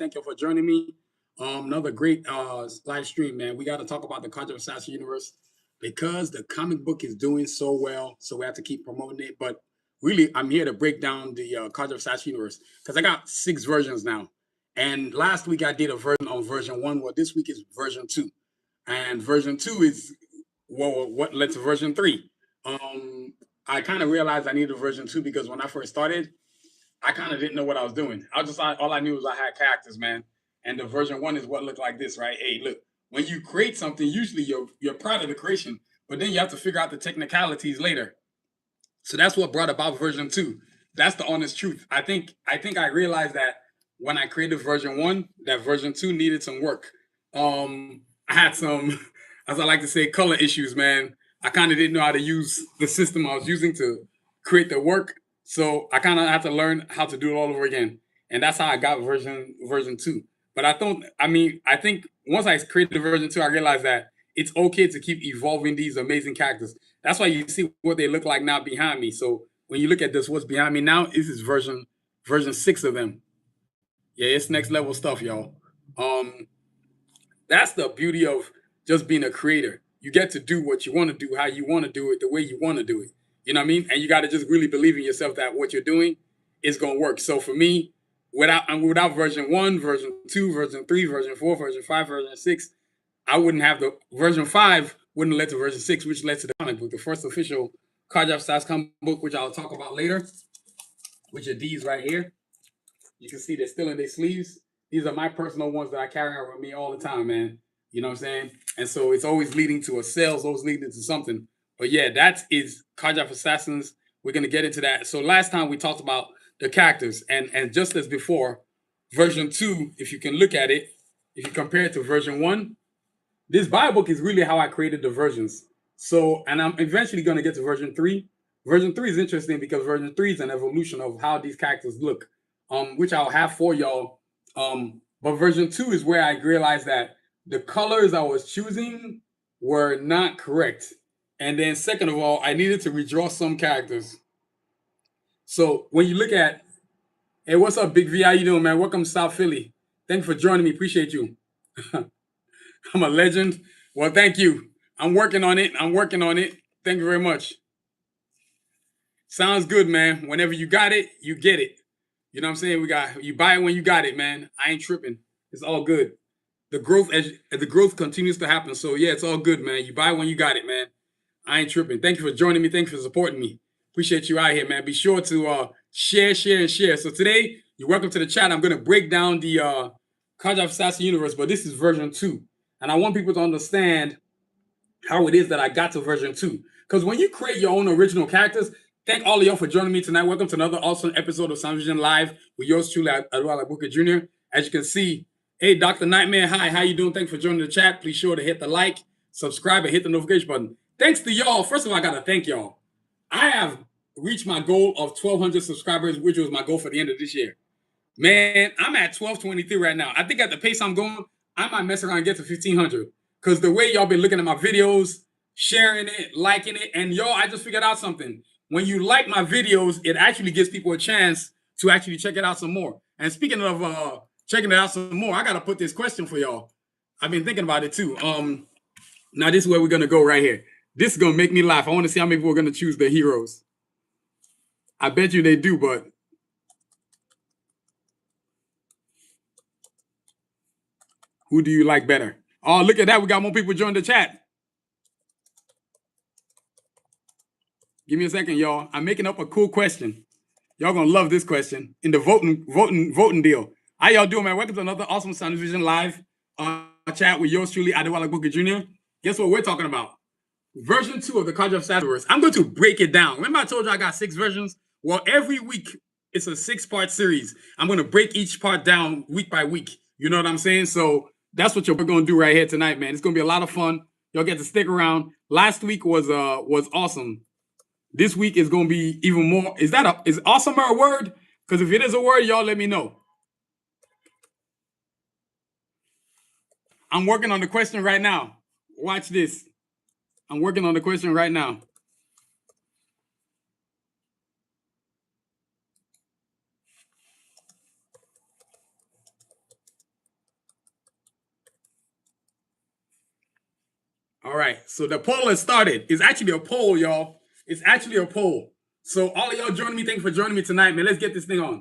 Thank you for joining me. Another great live stream, man. We got to talk about the Karjakz Vs Assassins universe because the comic book is doing so well, so we have to keep promoting it. But really, I'm here to break down the Karjakz Vs Assassins universe because I got 6 versions now. And last week I did a version on version 1. Well, this week is version 2, and version 2 is what led to version 3. I kind of realized I needed a version 2 because when I first started, I kind of didn't know what I was doing. All I knew was I had characters, man. And the version 1 is what looked like this, right? Hey, look, when you create something, usually you're proud of the creation, but then you have to figure out the technicalities later. So that's what brought about version 2. That's the honest truth. I think I realized that when I created version 1, that version 2 needed some work. I had some, as I like to say, color issues, man. I kind of didn't know how to use the system I was using to create the work. So I kind of had to learn how to do it all over again. And that's how I got version 2. But I think once I created version 2, I realized that it's okay to keep evolving these amazing characters. That's why you see what they look like now behind me. So when you look at this, what's behind me now, this is version 6 of them. Yeah, it's next level stuff, y'all. That's the beauty of just being a creator. You get to do what you want to do, how you want to do it, the way you want to do it. You know what I mean? And you got to just really believe in yourself that what you're doing is going to work. So for me, without version 1, version 2, version 3, version 4, version 5, version 6, I wouldn't have the version 5 wouldn't lead to version 6, which led to the comic book, the first official Karjakz Vs Assassins comic book, which I'll talk about later, which are these right here. You can see they're still in their sleeves. These are my personal ones that I carry around with me all the time, man. You know what I'm saying? And so it's always leading to a sale, it's always leading to something. But yeah, that is Karjakz Vs Assassins. We're going to get into that. So last time we talked about the characters, and just as before, version 2, if you can look at it, if you compare it to version 1, this Bible book is really how I created the versions. So, and I'm eventually going to get to version 3. Version 3 is interesting because version 3 is an evolution of how these characters look, which I'll have for y'all. But version 2 is where I realized that the colors I was choosing were not correct. And then second of all, I needed to redraw some characters. So when you look at, hey, what's up, Big V? How you doing, man? Welcome to South Philly. Thank you for joining me. Appreciate you. I'm a legend. Well, thank you. I'm working on it. Thank you very much. Sounds good, man. Whenever you got it, you get it. You know what I'm saying? You buy it when you got it, man. I ain't tripping. It's all good. The growth continues to happen. So yeah, it's all good, man. You buy it when you got it, man. I ain't tripping. Thank you for joining me. Thank you for supporting me. Appreciate you out here, man. Be sure to share. So today, you're welcome to the chat. I'm gonna break down the Karjakz Vs Assassins universe, but this is version 2. And I want people to understand how it is that I got to version 2. Because when you create your own original characters, thank all of y'all for joining me tonight. Welcome to another awesome episode of Sanusi Live with yours truly, Adwala Booker Jr. As you can see, hey, Dr. Nightmare, hi, how you doing? Thanks for joining the chat. Please sure to hit the like, subscribe, and hit the notification button. Thanks to y'all. First of all, I got to thank y'all. I have reached my goal of 1,200 subscribers, which was my goal for the end of this year. Man, I'm at 1,223 right now. I think at the pace I'm going, I might mess around and get to 1,500. Because the way y'all been looking at my videos, sharing it, liking it, and y'all, I just figured out something. When you like my videos, it actually gives people a chance to actually check it out some more. And speaking of checking it out some more, I got to put this question for y'all. I've been thinking about it too. Now this is where we're going to go right here. This is going to make me laugh. I want to see how many people are going to choose the heroes. I bet you they do, but who do you like better? Oh, look at that. We got more people joining the chat. Give me a second, y'all. I'm making up a cool question. Y'all gonna love this question in the voting deal. How y'all doing, man? Welcome to another awesome Sanusi Live chat with yours truly, Adewale Booker Jr. Guess what we're talking about? Version 2 of the Karjakz Vs Assassins. I'm going to break it down. Remember I told you I got 6 versions? Well, every week it's a 6-part series. I'm going to break each part down week by week. You know what I'm saying? So that's what we're going to do right here tonight, man. It's going to be a lot of fun. Y'all get to stick around. Last week was awesome. This week is going to be even more. Is awesome a word? Because if it is a word, y'all let me know. I'm working on the question right now. Watch this. I'm working on the question right now. All right. So the poll has started. It's actually a poll, y'all. It's actually a poll. So all of y'all joining me. Thank you for joining me tonight, man. Let's get this thing on.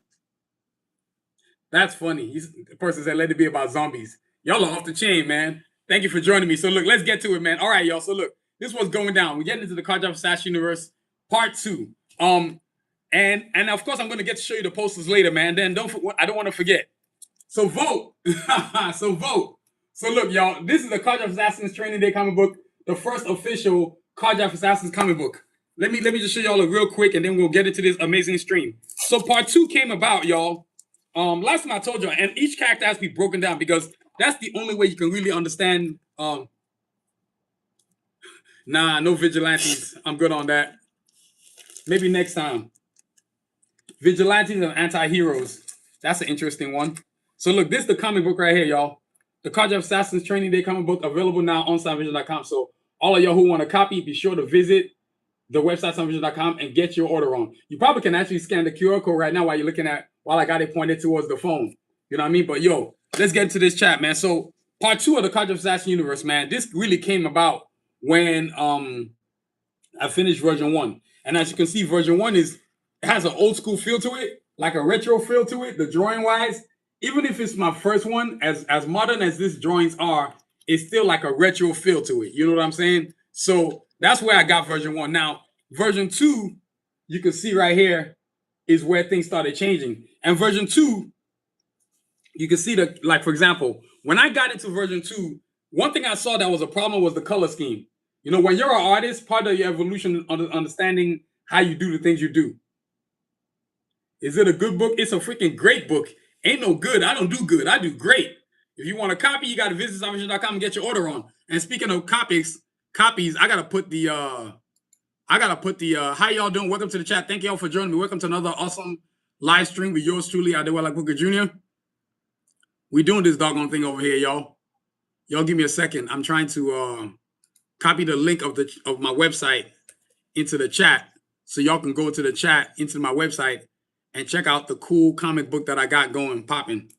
That's funny. The person said, let it be about zombies. Y'all are off the chain, man. Thank you for joining me. So look, let's get to it, man. All right, y'all. So look, this is what's going down. We're getting into the Karjakz Vs Assassins universe, part 2. And of course, I'm going to get to show you the posters later, man. Then I don't want to forget. So vote. So vote. So look, y'all, this is the Karjakz Vs Assassins Training Day comic book, the first official Karjakz Vs Assassins comic book. Let me just show y'all a real quick, and then we'll get into this amazing stream. So part 2 came about, y'all. Last time I told you, and each character has to be broken down because that's the only way you can really understand. Nah, no vigilantes. I'm good on that. Maybe next time. Vigilantes and anti-heroes. That's an interesting one. So look, this is the comic book right here, y'all. The Karjakz Vs Assassins Training Day comic book available now on SoundVision.com. So all of y'all who want a copy, be sure to visit the website SoundVision.com and get your order on. You probably can actually scan the QR code right now while you're looking at, while I got it pointed towards the phone. You know what I mean? But yo, let's get into this chat, man. So part 2 of the Karjakz Vs Assassins universe, man. This really came about when I finished version 1. And as you can see, version 1 has an old school feel to it, like a retro feel to it, the drawing wise. Even if it's my first one, as modern as these drawings are, it's still like a retro feel to it. You know what I'm saying? So that's where I got version 1. Now, version 2, you can see right here, is where things started changing. And version 2, you can see that, like, for example, when I got into version 2, one thing I saw that was a problem was the color scheme. You know, when you're an artist, part of your evolution, understanding how you do the things you do. Is it a good book? It's a freaking great book. Ain't no good. I don't do good. I do great. If you want a copy, you got to visit SoundVision.com and get your order on. And speaking of copies, I gotta put the how y'all doing? Welcome to the chat. Thank y'all for joining me. Welcome to another awesome live stream with yours truly, Adewale Booker Jr. We doing this doggone thing over here, y'all. Y'all give me a second. I'm trying to copy the link of my website into the chat so y'all can go to the chat into my website and check out the cool comic book that I got going, popping.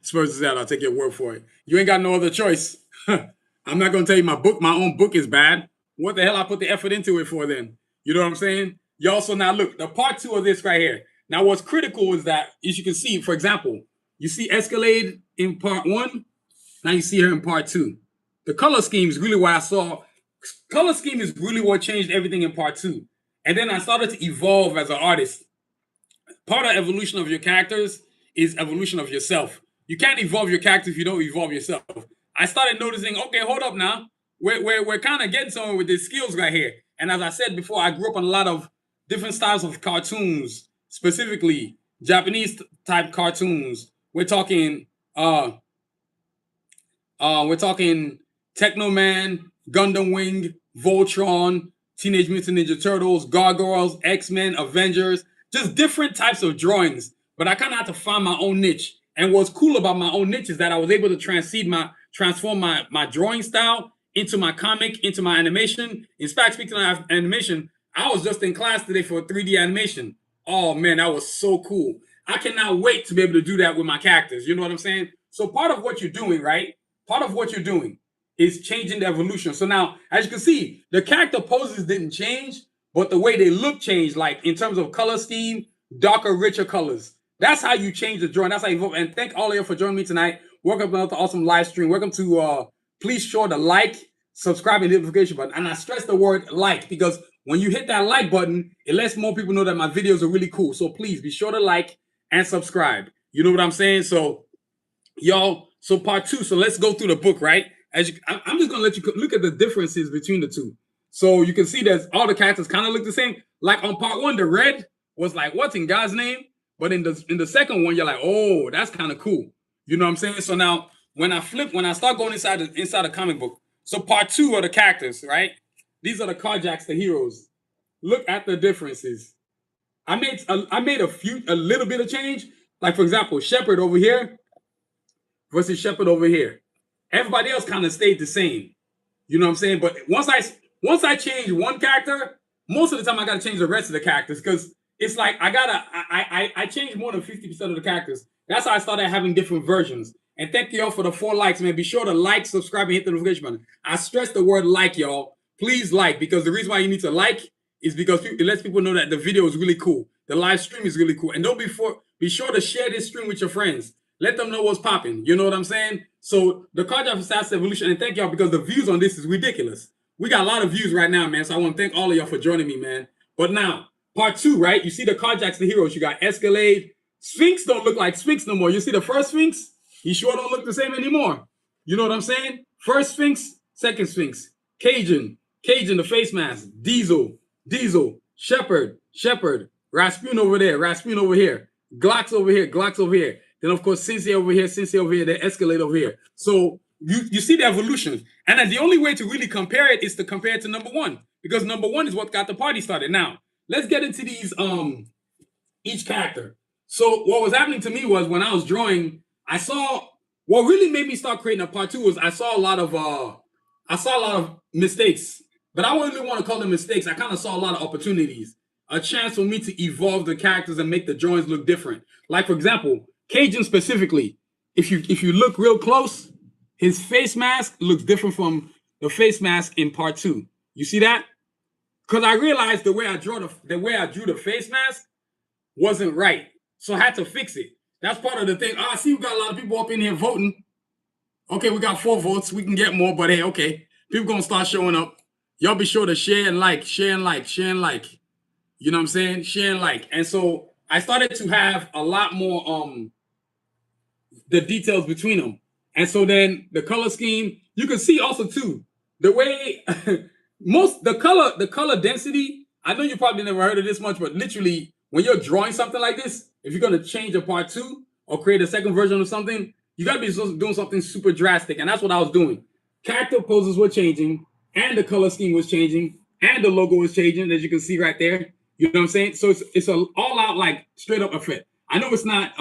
Spurs is out. I'll take your word for it. You ain't got no other choice. I'm not gonna tell you my own book is bad. What the hell I put the effort into it for then? You know what I'm saying? Y'all, so now look, the part 2 of this right here. Now what's critical is that, as you can see, for example, you see Escalade in part 1. Now you see her in part 2. The color scheme is really what I saw. Color scheme is really what changed everything in part 2. And then I started to evolve as an artist. Part of evolution of your characters is evolution of yourself. You can't evolve your character if you don't evolve yourself. I started noticing, okay, hold up now. We're kind of getting somewhere with these skills right here. And as I said before, I grew up on a lot of different styles of cartoons, specifically Japanese type cartoons. We're talking Techno Man, Gundam Wing, Voltron, Teenage Mutant Ninja Turtles, Gargoyles, X-Men, Avengers, just different types of drawings. But I kind of had to find my own niche. And what's cool about my own niche is that I was able to transform my drawing style into my comic, into my animation. In fact, speaking of animation, I was just in class today for 3D animation. Oh man, that was so cool. I cannot wait to be able to do that with my characters. You know what I'm saying? So part of what you're doing, right? Part of what you're doing is changing the evolution. So now, as you can see, the character poses didn't change, but the way they look changed, like in terms of color scheme, darker, richer colors. That's how you change the drawing. That's how you vote. And thank all of you for joining me tonight. Welcome to another awesome live stream. Welcome to, please show the like, subscribe, and notification button. And I stress the word like because when you hit that like button, it lets more people know that my videos are really cool. So please be sure to like and subscribe. You know what I'm saying? So, y'all, so part 2. So let's go through the book, right? I'm just going to let you look at the differences between the two. So you can see that all the characters kind of look the same. Like on part 1, the red was like, what's in God's name? But in the second one, you're like, oh, that's kind of cool. You know what I'm saying? So now when I start going inside the comic book, so part 2 are the characters, right? These are the Karjakz, the heroes. Look at the differences. I made a little bit of change. Like for example, Shepard over here versus Shepard over here. Everybody else kind of stayed the same. You know what I'm saying? But once I change one character, most of the time I gotta change the rest of the characters because it's like I change more than 50% of the characters. That's how I started having different versions. And thank y'all for the 4 likes, man. Be sure to like, subscribe, and hit the notification button. I stress the word like, y'all. Please like, because the reason why you need to like is because it lets people know that the video is really cool. The live stream is really cool. And don't be sure to share this stream with your friends. Let them know what's popping. You know what I'm saying? So the Karjakz Vs Assassins evolution, and thank y'all because the views on this is ridiculous. We got a lot of views right now, man. So I want to thank all of y'all for joining me, man. But now, part 2, right? You see the Karjakz, the heroes. You got Escalade. Sphinx don't look like Sphinx no more. You see the first Sphinx? He sure don't look the same anymore. You know what I'm saying? First Sphinx, second Sphinx. Cajun, the face mask. Diesel, Shepherd, Rasputin over there, Rasputin over here. Glocks over here. Then, of course, Sensei over here, then Escalade over here. So you see the evolution. And then the only way to really compare it is to compare it to number 1. Because number 1 is what got the party started. Now, let's get into these, each character. So what was happening to me was when I was drawing, I saw what really made me start creating a part 2 was I saw a lot of mistakes. But I wouldn't really want to call them mistakes. I kind of saw a lot of opportunities. A chance for me to evolve the characters and make the drawings look different. Like, for example, Cajun specifically, if you look real close, his face mask looks different from the face mask in part 2. You see that? Because I realized the way I drew the face mask wasn't right. So I had to fix it. That's part of the thing. I see we got a lot of people up in here voting. Okay, we got 4 votes. We can get more, but hey, okay. People gonna start showing up. Y'all be sure to share and like. You know what I'm saying? Share and like. And so I started to have a lot more the details between them. And so then the color scheme, you can see also too, the way the color density, I know you probably never heard of this much, but literally when you're drawing something like this, if you're gonna change a part 2 or create a second version of something, you gotta be doing something super drastic. And that's what I was doing. Character poses were changing, and the color scheme was changing, and the logo was changing, as you can see right there. You know what I'm saying? So it's an all out, like, straight up effect. I know it's not,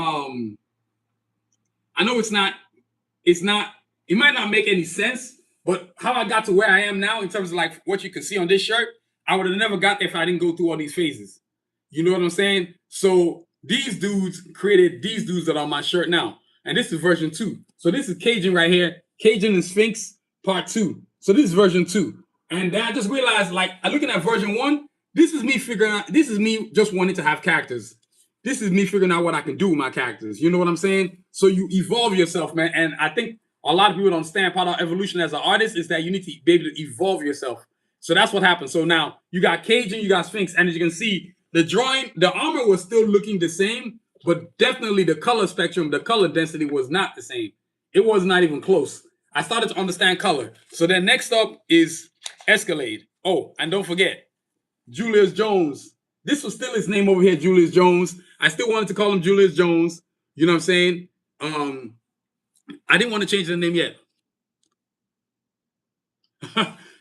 it might not make any sense, but how I got to where I am now in terms of like what you can see on this shirt, I would have never got there if I didn't go through all these phases. You know what I'm saying? So these dudes created these dudes that are on my shirt now. And this is version 2. So this is Cajun right here. Cajun and Sphinx part 2. So this is version 2. And then I just realized, like, I'm looking at version 1, this is me just wanting to have characters. This is me figuring out what I can do with my characters. You know what I'm saying? So you evolve yourself, man. And I think a lot of people don't understand part of evolution as an artist is that you need to be able to evolve yourself. So that's what happened. So now you got Cajun, you got Sphinx, and as you can see, the armor was still looking the same, but definitely the color spectrum, the color density was not the same. It was not even close. I started to understand color. So then next up is Escalade. Oh, and don't forget, Julius Jones. This was still his name over here, Julius Jones. I still wanted to call him Julius Jones. You know what I'm saying? I didn't want to change the name yet.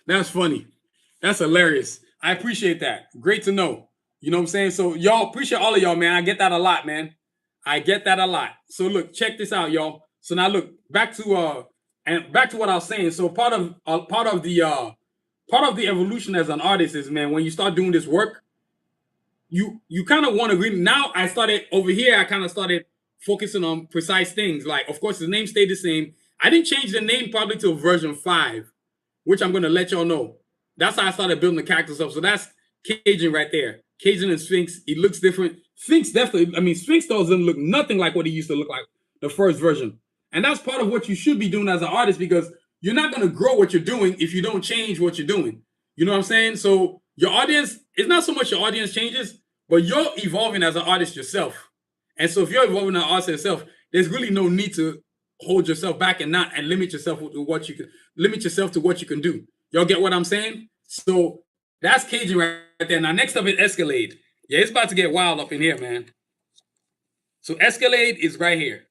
That's funny. That's hilarious. I appreciate that. Great to know. You know what I'm saying? So y'all, appreciate all of y'all, man. I get that a lot, man. I get that a lot. So look, check this out, y'all. So now look, back to what I was saying. So part of the evolution as an artist is, man, when you start doing this work, you kind of want to really, now I started over here, I kind of started focusing on precise things. Like, of course, the name stayed the same. I didn't change the name probably till version 5, which I'm going to let y'all know. That's how I started building the characters up. So that's Cajun right there. Cajun and Sphinx. He looks different. Sphinx definitely, I mean, Sphinx doesn't look nothing like what he used to look like the first version. And that's part of what you should be doing as an artist, because you're not going to grow what you're doing if you don't change what you're doing. You know what I'm saying? So your audience, it's not so much your audience changes, but you're evolving as an artist yourself. And so if you're evolving as an artist yourself, there's really no need to hold yourself back and limit yourself to what you can do. Y'all get what I'm saying? So that's Cajun right there. Now next up is Escalade. Yeah, it's about to get wild up in here, man. So Escalade is right here.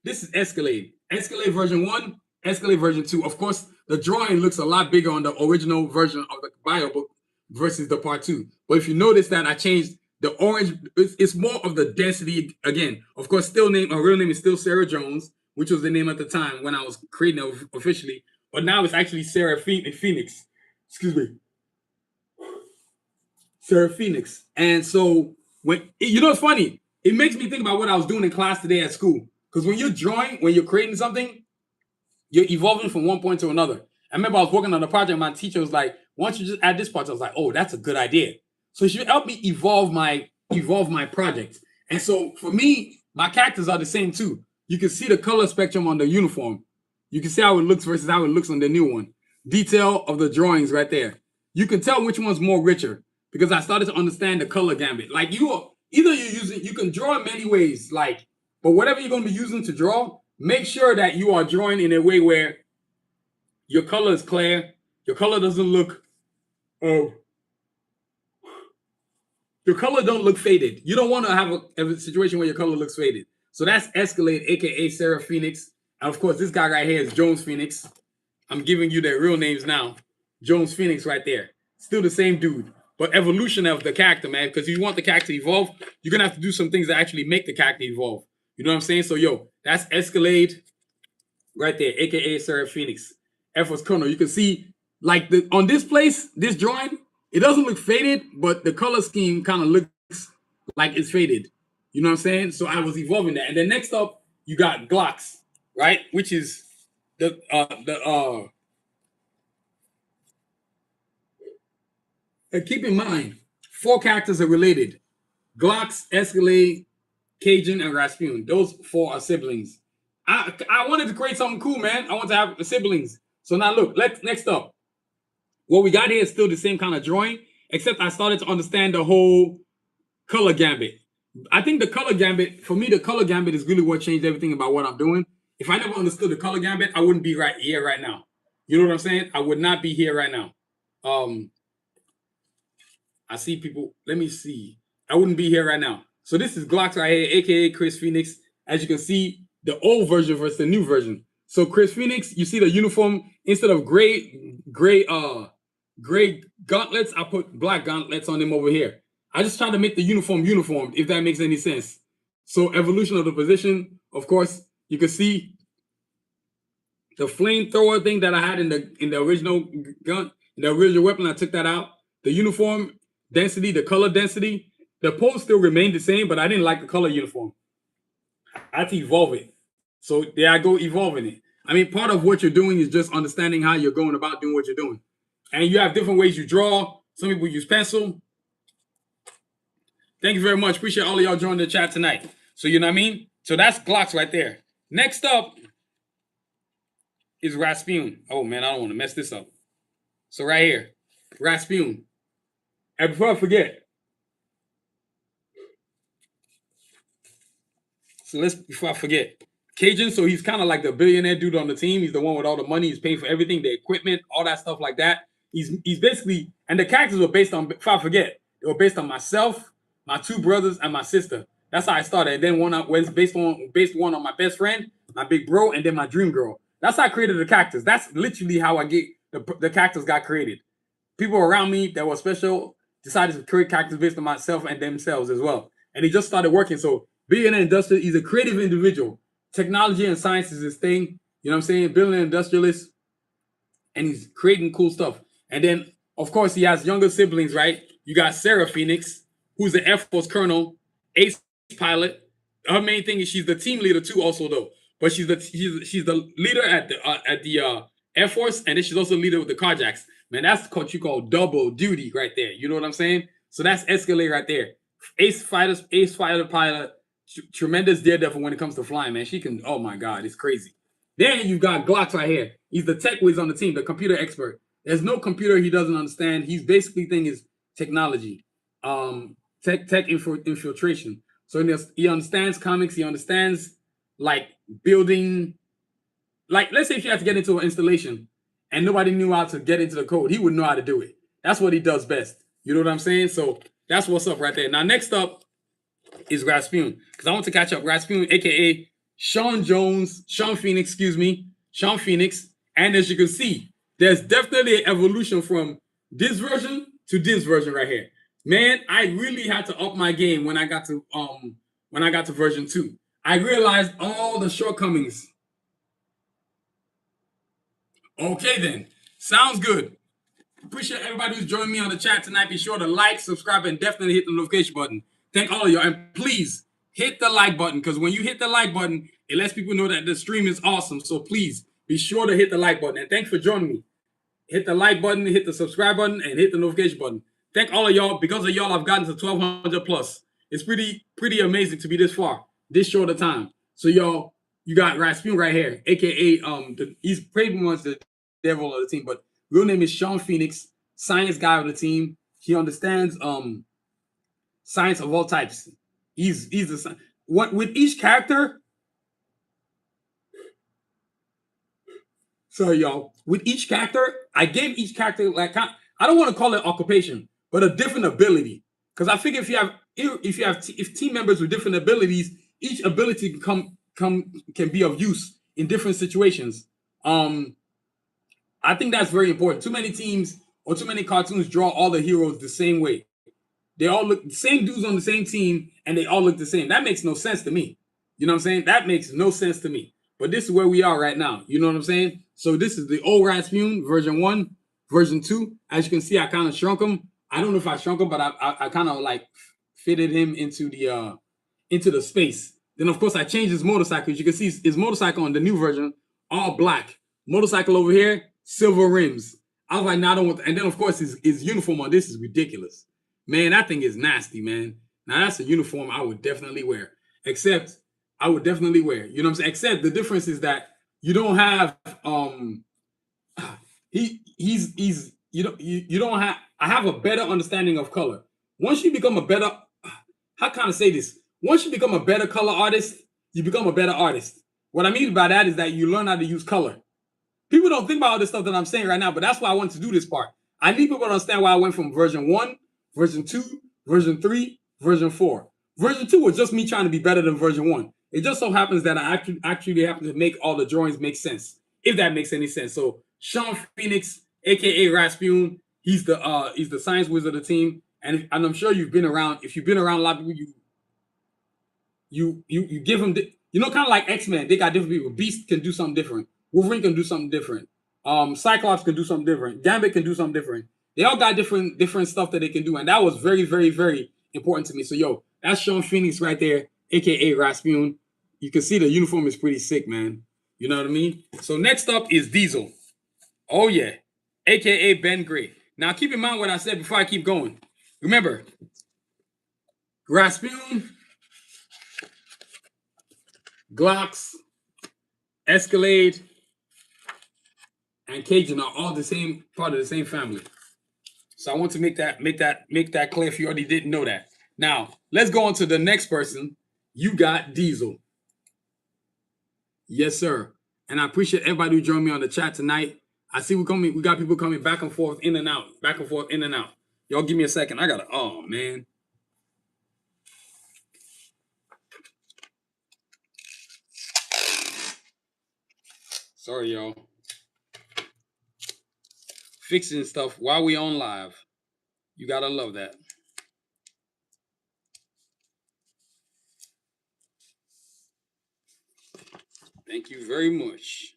This is Escalade. Escalade version 1, Escalade version 2. Of course, the drawing looks a lot bigger on the original version of the bio book versus the part 2. But if you notice that I changed the orange, it's more of the density again. Of course, her real name is still Sarah Jones, which was the name at the time when I was creating it officially. But now it's actually Sarah Phoenix. Excuse me. Sarah Phoenix. And so, it's funny. It makes me think about what I was doing in class today at school. Because when you're drawing, when you're creating something, you're evolving from one point to another. I remember I was working on a project. My teacher was like, "Why don't you just add this part?" I was like, "Oh, that's a good idea." So she helped me evolve my project. And so for me, my characters are the same too. You can see the color spectrum on the uniform. You can see how it looks versus how it looks on the new one. Detail of the drawings right there. You can tell which one's more richer because I started to understand the color gambit. Like you can draw in many ways, but whatever you're going to be using to draw, make sure that you are drawing in a way where your color is clear, your color doesn't look, your color don't look faded. You don't want to have a situation where your color looks faded. So that's Escalade, aka Sarah Phoenix. And of course, this guy right here is Jones Phoenix. I'm giving you their real names now. Jones Phoenix right there. Still the same dude, but evolution of the character, man. Because if you want the character to evolve, you're going to have to do some things that actually make the character evolve. You know what I'm saying? So, that's Escalade right there, aka Sarah Phoenix. Air Force Colonel. You can see, on this drawing, it doesn't look faded, but the color scheme kind of looks like it's faded. You know what I'm saying? So I was evolving that. And then next up, you got Glocks, right? Which is and keep in mind, 4 characters are related. Glocks, Escalade, Cajun, and Rasputin. Those 4 are siblings. I wanted to create something cool, man. I want to have siblings. So now look, next up. What we got here is still the same kind of drawing, except I started to understand the whole color gambit. I think the color gambit, for me, the color gambit is really what changed everything about what I'm doing. If I never understood the color gambit, I wouldn't be right here right now. You know what I'm saying? I would not be here right now. I see people. Let me see. I wouldn't be here right now. So this is Glocks right here, aka Chris Phoenix. As you can see, the old version versus the new version. So Chris Phoenix, you see the uniform instead of gray gauntlets, I put black gauntlets on them over here. I just try to make the uniform, if that makes any sense. So evolution of the position, of course, you can see the flamethrower thing that I had in the original gun, in the original weapon. I took that out. The uniform density, the color density, the pose still remained the same, but I didn't like the color uniform. I had to evolve it. So there I go evolving it. I mean, part of what you're doing is just understanding how you're going about doing what you're doing. And you have different ways you draw. Some people use pencil. Thank you very much. Appreciate all of y'all joining the chat tonight. So you know what I mean? So that's Glocks right there. Next up is Rasputin. Oh man, I don't want to mess this up. So right here, Rasputin. And before I forget, Cajun, so he's kind of like the billionaire dude on the team. He's the one with all the money. He's paying for everything, the equipment, all that stuff like that. He's basically, and the characters were based on, before I forget, they were based on myself, my 2 brothers, and my sister. That's how I started. And then one was based one on my best friend, my big bro, and then my dream girl. That's how I created the characters. That's literally how I get the characters got created. People around me that were special decided to create characters based on myself and themselves as well. And it just started working. So being an industrialist, he's a creative individual. Technology and science is his thing. You know what I'm saying? Being an industrialist. And he's creating cool stuff. And then, of course, he has younger siblings, right? You got Sarah Phoenix, who's the Air Force colonel, ace pilot. Her main thing is she's the team leader too, also though. But she's the leader at the Air Force, and then she's also the leader with the Karjakz. Man, that's what you call double duty right there. You know what I'm saying? So that's Escalade right there. Ace fighter pilot, tremendous daredevil when it comes to flying, man. She can, oh my God, it's crazy. Then you've got Glocks right here. He's the tech whiz on the team, the computer expert. There's no computer he doesn't understand. He's basically thing is technology, tech infiltration. So he understands comics. He understands like building, like let's say if you have to get into an installation and nobody knew how to get into the code, he would know how to do it. That's what he does best. You know what I'm saying? So that's what's up right there. Now next up is Rasputin, because I want to catch up. Rasputin, aka Sean Phoenix. And as you can see, there's definitely an evolution from this version to this version right here. Man, I really had to up my game when I got to version 2. I realized all the shortcomings. Okay then, sounds good. Appreciate everybody who's joining me on the chat tonight. Be sure to like, subscribe, and definitely hit the notification button. Thank all of you, and please hit the like button, because when you hit the like button, it lets people know that the stream is awesome. So please be sure to hit the like button. And thanks for joining me. Hit the like button, hit the subscribe button, and hit the notification button. Thank all of y'all. Because of y'all, I've gotten to 1,200 plus. It's pretty amazing to be this far, this short of time. So y'all, you got Rasputin right here, aka he's pretty much the devil of the team, but real name is Sean Phoenix, science guy of the team. He understands science of all types. He's the what with each character. Sorry, y'all. With each character, I gave each character like I don't want to call it occupation, but a different ability. Because I figure if team members with different abilities, each ability can be of use in different situations. I think that's very important. Too many teams or too many cartoons draw all the heroes the same way. They all look the same dudes on the same team, and they all look the same. That makes no sense to me. You know what I'm saying? That makes no sense to me. But this is where we are right now. You know what I'm saying? So this is the old Rasputin, version 1, version 2. As you can see, I kind of shrunk him. I don't know if I shrunk him, but I kind of like fitted him into the space. Then of course I changed his motorcycle. As you can see, his motorcycle on the new version, all black. Motorcycle over here, silver rims. I was like, nah, I don't want. And then of course his uniform on this is ridiculous. Man, that thing is nasty, man. Now that's a uniform I would definitely wear. Except I would definitely wear. You know what I'm saying? Except the difference is that you don't have you don't have. I have a better understanding of color. Once you become a better, how can I say this? Once you become a better color artist, you become a better artist. What I mean by that is that you learn how to use color. People don't think about all this stuff that I'm saying right now, but that's why I want to do this part. I need people to understand why I went from version 1, version 2, version 3, version 4. Version 2 was just me trying to be better than version 1. It just so happens that I actually happen to make all the drawings make sense, if that makes any sense. So Sean Phoenix, aka Rasputin, he's the science wizard of the team, and I'm sure you've been around. If you've been around a lot of people, you give them, kind of like X-Men. They got different people. Beast can do something different. Wolverine can do something different. Cyclops can do something different. Gambit can do something different. They all got different stuff that they can do, and that was very, very, very important to me. So, yo, that's Sean Phoenix right there, aka Rasputin. You can see the uniform is pretty sick, man. You know what I mean? So next up is Diesel. Oh yeah, aka Ben Gray. Now keep in mind what I said before I keep going. Remember, Rasputin, Glocks, Escalade, and Cajun are all the same part of the same family. So I want to make that clear if you already didn't know that. Now let's go on to the next person. You got Diesel. Yes, sir. And I appreciate everybody who joined me on the chat tonight. I see we got people coming back and forth, in and out, back and forth, in and out. Y'all give me a second. Oh man. Sorry, y'all. Fixing stuff while we on live. You gotta love that. Thank you very much.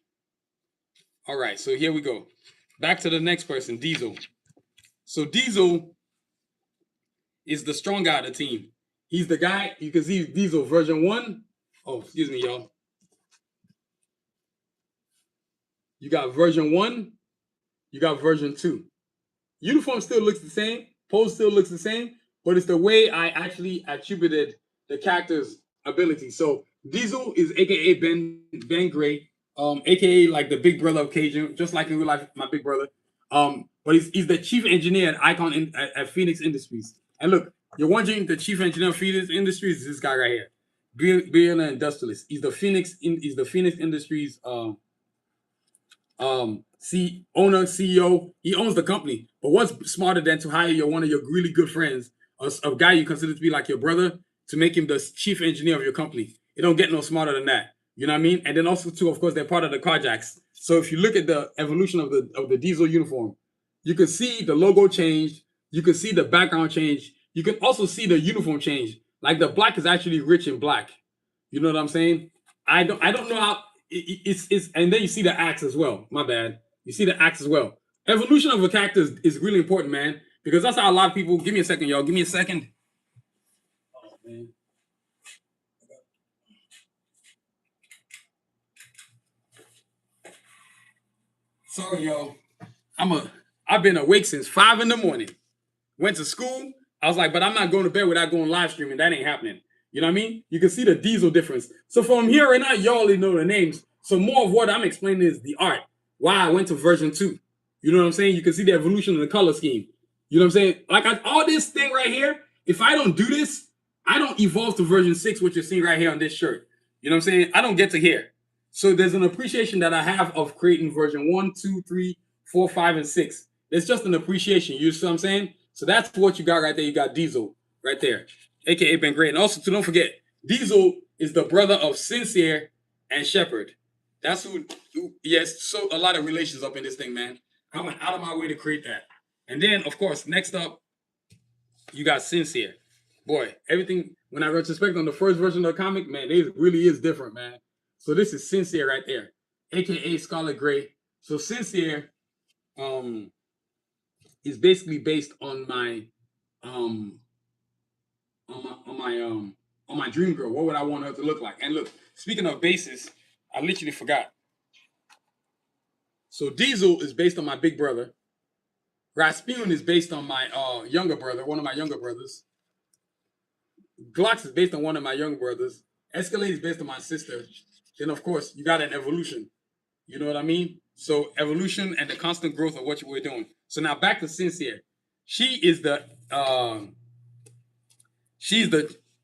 All right, so here we go. Back to the next person, Diesel. So Diesel is the strong guy of the team. He's the guy, you can see Diesel version 1. Oh, excuse me, y'all. You got version 1, you got version 2. Uniform still looks the same, pose still looks the same, but it's the way I actually attributed the character's ability. So Diesel is aka Ben Gray, aka like the big brother of Cajun, just like in real life, my big brother. But he's the chief engineer at at Phoenix Industries. And look, you're wondering the chief engineer of Phoenix Industries is this guy right here, billionaire industrialist. He's the Phoenix Industries owner, CEO. He owns the company. But what's smarter than to hire one of your really good friends, a guy you consider to be like your brother, to make him the chief engineer of your company? It don't get no smarter than that. You know what I mean? And then also too, of course, they're part of the Karjakz. So if you look at the evolution of the Diesel uniform, you can see the logo change. You can see the background change. You can also see the uniform change. Like the black is actually rich in black. You know what I'm saying? I don't know how it's and then you see the axe as well. My bad. You see the axe as well. Evolution of a character is really important, man, because that's how a lot of people. Give me a second, y'all. Give me a second. Oh man. Sorry, y'all. I've been awake since 5 in the morning. Went to school. I was like, but I'm not going to bed without going live streaming. That ain't happening. You know what I mean? You can see the diesel difference. So from here right now, y'all already know the names. So more of what I'm explaining is the art. Why I went to version 2. You know what I'm saying? You can see the evolution of the color scheme. You know what I'm saying? Like all this thing right here, if I don't do this, I don't evolve to version 6, which you're seeing right here on this shirt. You know what I'm saying? I don't get to here. So there's an appreciation that I have of creating version 1, 2, 3, 4, 5, and 6. It's just an appreciation. You see what I'm saying? So that's what you got right there. You got Diesel right there, aka Ben Gray. And also, too, don't forget, Diesel is the brother of Sincere and Shepherd. That's who. Yes, so a lot of relations up in this thing, man. I went out of my way to create that. And then, of course, next up, you got Sincere. Boy, everything, when I retrospect on the first version of the comic, man, it really is different, man. So this is Sincere right there, aka Scarlet Gray. So Sincere is basically based on my on my dream girl. What would I want her to look like? And look, speaking of bases, I literally forgot. So Diesel is based on my big brother. Rasputin is based on my younger brother, one of my younger brothers. Glocks is based on one of my younger brothers. Escalade is based on my sister. Then, of course, you got an evolution. You know what I mean? So evolution and the constant growth of what we're doing. So now back to Sincere. She's the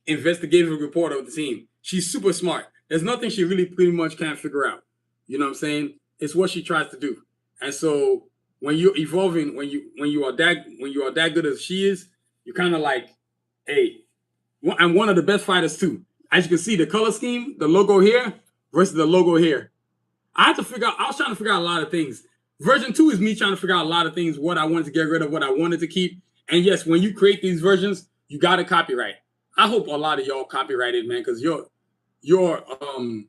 investigative reporter of the team. She's super smart. There's nothing she really pretty much can't figure out. You know what I'm saying? It's what she tries to do. And so when you're evolving, when you are that good as she is, you're kind of like, hey, I'm one of the best fighters too. As you can see, the color scheme, the logo here versus the logo here. I was trying to figure out a lot of things. Version 2 is me trying to figure out a lot of things, what I wanted to get rid of, what I wanted to keep. And yes, when you create these versions, you got to copyright. I hope a lot of y'all copyrighted, man, because you don't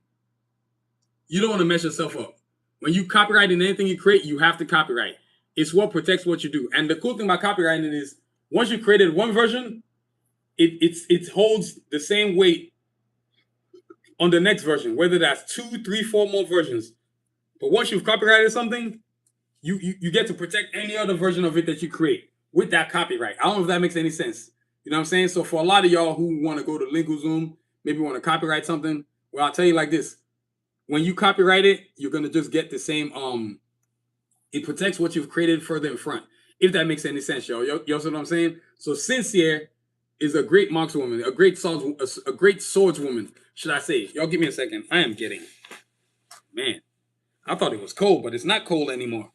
want to mess yourself up. When you copyrighting anything you create, you have to copyright. It's what protects what you do. And the cool thing about copywriting is once you created one version, it holds the same weight on the next version, whether that's 2, 3, 4 more versions. But once you've copyrighted something, you get to protect any other version of it that you create with that copyright. I don't know if that makes any sense. You know what I'm saying? So for a lot of y'all who want to go to LinguaZoom, maybe want to copyright something, well, I'll tell you like this. When you copyright it, you're going to just get the same, it protects what you've created further in front. If that makes any sense, y'all. You know what I'm saying? So Sincere is a great markswoman, a great swordswoman, should I say. Y'all give me a second. I am getting, man, I thought it was cold, but it's not cold anymore.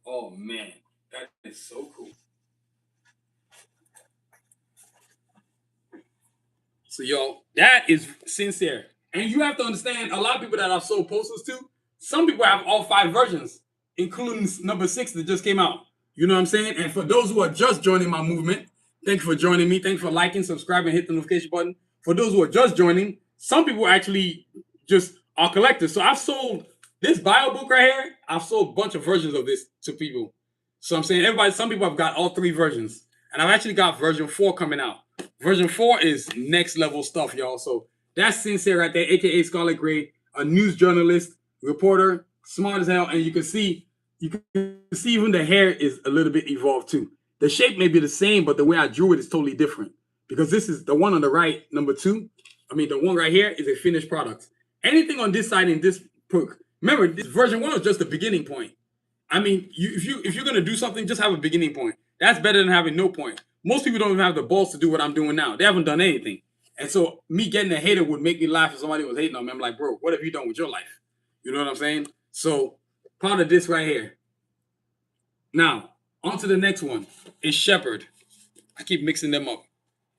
Oh, man, that is so cool. So, y'all, that is Sincere. And you have to understand, a lot of people that I've sold posters to, some people have all 5 versions, including number 6 that just came out. You know what I'm saying? And for those who are just joining my movement, thank you for joining me. Thank you for liking, subscribing, hit the notification button. For those who are just joining, some people actually just are collectors. So I've sold this bio book right here. I've sold a bunch of versions of this to people. So I'm saying some people have got all 3 versions. And I've actually got version 4 coming out. Version 4 is next level stuff, y'all. So that's Sincere right there, aka Scarlet Gray, a news journalist, reporter, smart as hell. And you can see even the hair is a little bit evolved too. The shape may be the same, but the way I drew it is totally different. Because this is the one on the right, number 2. I mean, the one right here is a finished product. Anything on this side in this book, remember, this version 1 is just the beginning point. I mean, if you're gonna do something, just have a beginning point. That's better than having no point. Most people don't even have the balls to do what I'm doing now. They haven't done anything. And so me getting a hater would make me laugh if somebody was hating on me. I'm like, bro, what have you done with your life? You know what I'm saying? So part of this right here. Now, on to the next one is Shepherd. I keep mixing them up.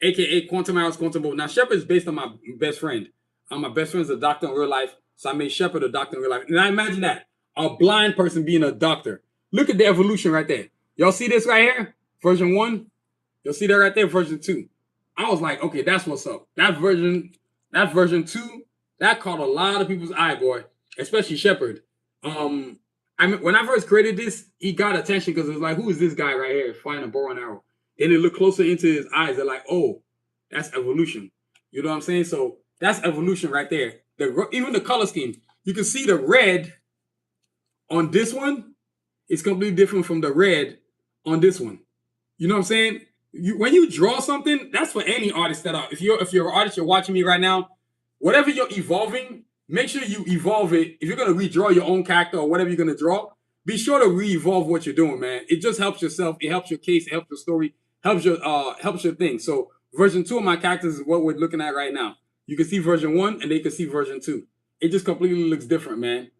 AKA Quantum House, Quantum Bolt. Now, Shepherd is based on my best friend. My best friend's a doctor in real life. So I made Shepherd a doctor in real life. And I imagine that. A blind person being a doctor. Look at the evolution right there. Y'all see this right here? Version 1. You'll see that right there, version 2. I was like, okay, that's what's up. That version 2, that caught a lot of people's eye, boy. Especially Shepherd. I mean, when I first created this, he got attention because it was like, who is this guy right here fighting a bow and arrow? Then they look closer into his eyes. They're like, oh, That's evolution. You know what I'm saying? So that's evolution right there. Even the color scheme, you can see the red on this one is completely different from the red on this one. You know what I'm saying? When you draw something, that's for any artist that are. If you're an artist, you're watching me right now, whatever you're evolving, make sure you evolve it. If you're gonna redraw your own character or whatever you're gonna draw, be sure to re-evolve what you're doing, man. It just helps yourself. It helps your case. It helps your story. Helps your thing. So version 2 of my characters is what we're looking at right now. You can see version 1 and they can see version 2. It just completely looks different, man.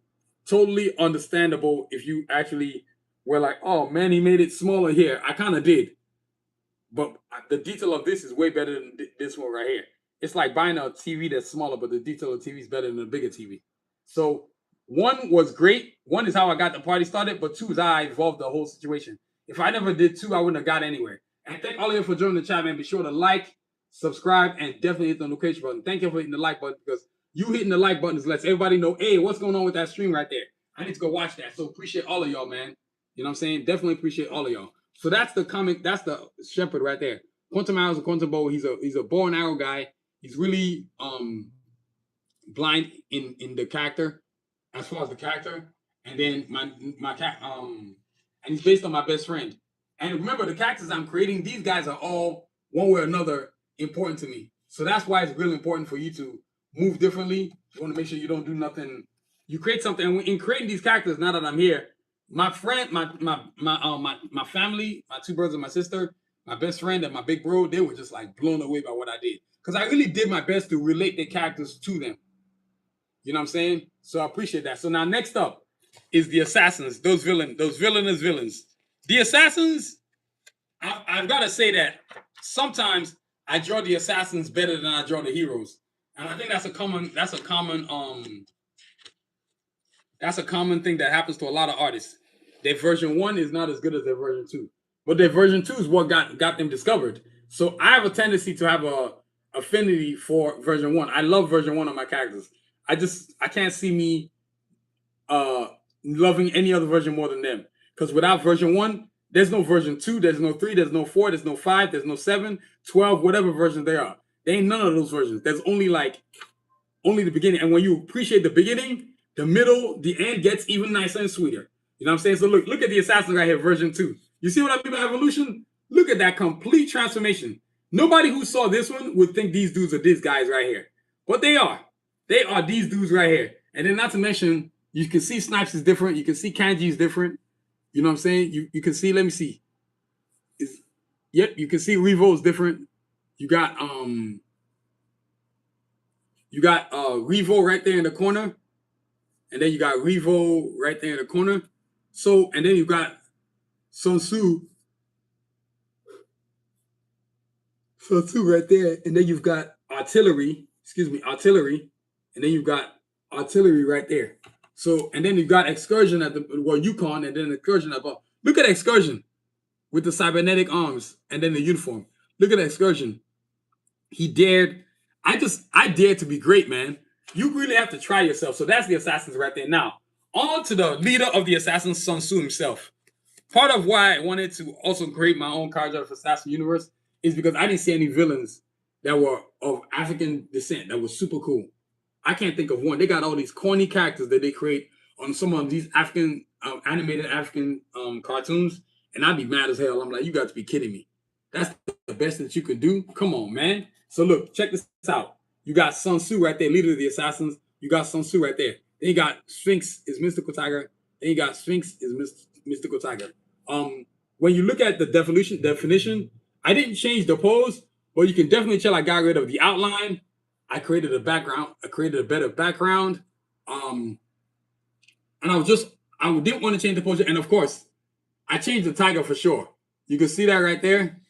Totally understandable if you actually were like, oh man, he made it smaller here. I kind of did. But the detail of this is way better than this one right here. It's like buying a TV that's smaller, but the detail of the TV is better than a bigger TV. So 1 was great. 1 is how I got the party started, but 2 is how I evolved the whole situation. If I never did 2, I wouldn't have got anywhere. And thank all of you for joining the chat, man. Be sure to like, subscribe, and definitely hit the notification button. Thank you for hitting the like button, because you hitting the like button lets everybody know, hey, what's going on with that stream right there? I need to go watch that. So appreciate all of y'all, man. You know what I'm saying? Definitely appreciate all of y'all. So that's the comic. That's the shepherd right there. Quantum Arrow is a quantum bow. He's a bow and arrow guy. He's really blind in the character, as far as the character. And then my cat and he's based on my best friend. And remember, the characters I'm creating, these guys are all one way or another important to me. So that's why it's really important for you to move differently. You want to make sure you don't do nothing. You create something. And in creating these characters, now that I'm here, my friend, my family, my 2 brothers and my sister, my best friend and my big bro, they were just like blown away by what I did. Because I really did my best to relate the characters to them. You know what I'm saying? So I appreciate that. So now next up is the assassins, those villainous villains. The assassins, I've got to say that sometimes I draw the assassins better than I draw the heroes. And I think that's a common thing that happens to a lot of artists. Their version 1 is not as good as their version 2. But their version 2 is what got them discovered. So I have a tendency to have a affinity for version 1. I love version 1 of my characters. I can't see me loving any other version more than them. Because without version 1, there's no version 2, there's no 3, there's no 4, there's no 5, there's no 7, 12, whatever versions they are. There ain't none of those versions. There's only the beginning. And when you appreciate the beginning, the middle, the end gets even nicer and sweeter. You know what I'm saying? So look at the assassin right here, version 2. You see what I mean by evolution? Look at that complete transformation. Nobody who saw this one would think these dudes are these guys right here. But they are. They are these dudes right here. And then not to mention, you can see Snipes is different. You can see Kanji is different. You know what I'm saying? You can see, let me see. Yep, you can see Revo is different. You got Revo right there in the corner. And then you got Revo right there in the corner. So, and then you got Sanusi right there. And then you've got artillery. And then you've got artillery right there. So, and then you've got excursion at Yukon, and then excursion above. Look at excursion with the cybernetic arms and then the uniform. Look at excursion. He dared. I dared to be great, man. You really have to try yourself. So that's the assassins right there. Now, on to the leader of the assassins, Sanusi himself. Part of why I wanted to also create my own Karjakz Vs Assassins universe is because I didn't see any villains that were of African descent that was super cool. I can't think of one. They got all these corny characters that they create on some of these African animated African cartoons, and I'd be mad as hell. I'm like, you got to be kidding me. That's the best that you could do? Come on, man. So look, check this out. You got Sanusi right there, leader of the assassins. You got Sanusi right there. Then you got Sphinx is Mystical Tiger. Then you got Sphinx is Mystical Tiger. When you look at the definition, I didn't change the pose, but you can definitely tell I got rid of the outline. I created a background. I created a better background. And I didn't want to change the pose. And of course, I changed the tiger for sure. You can see that right there.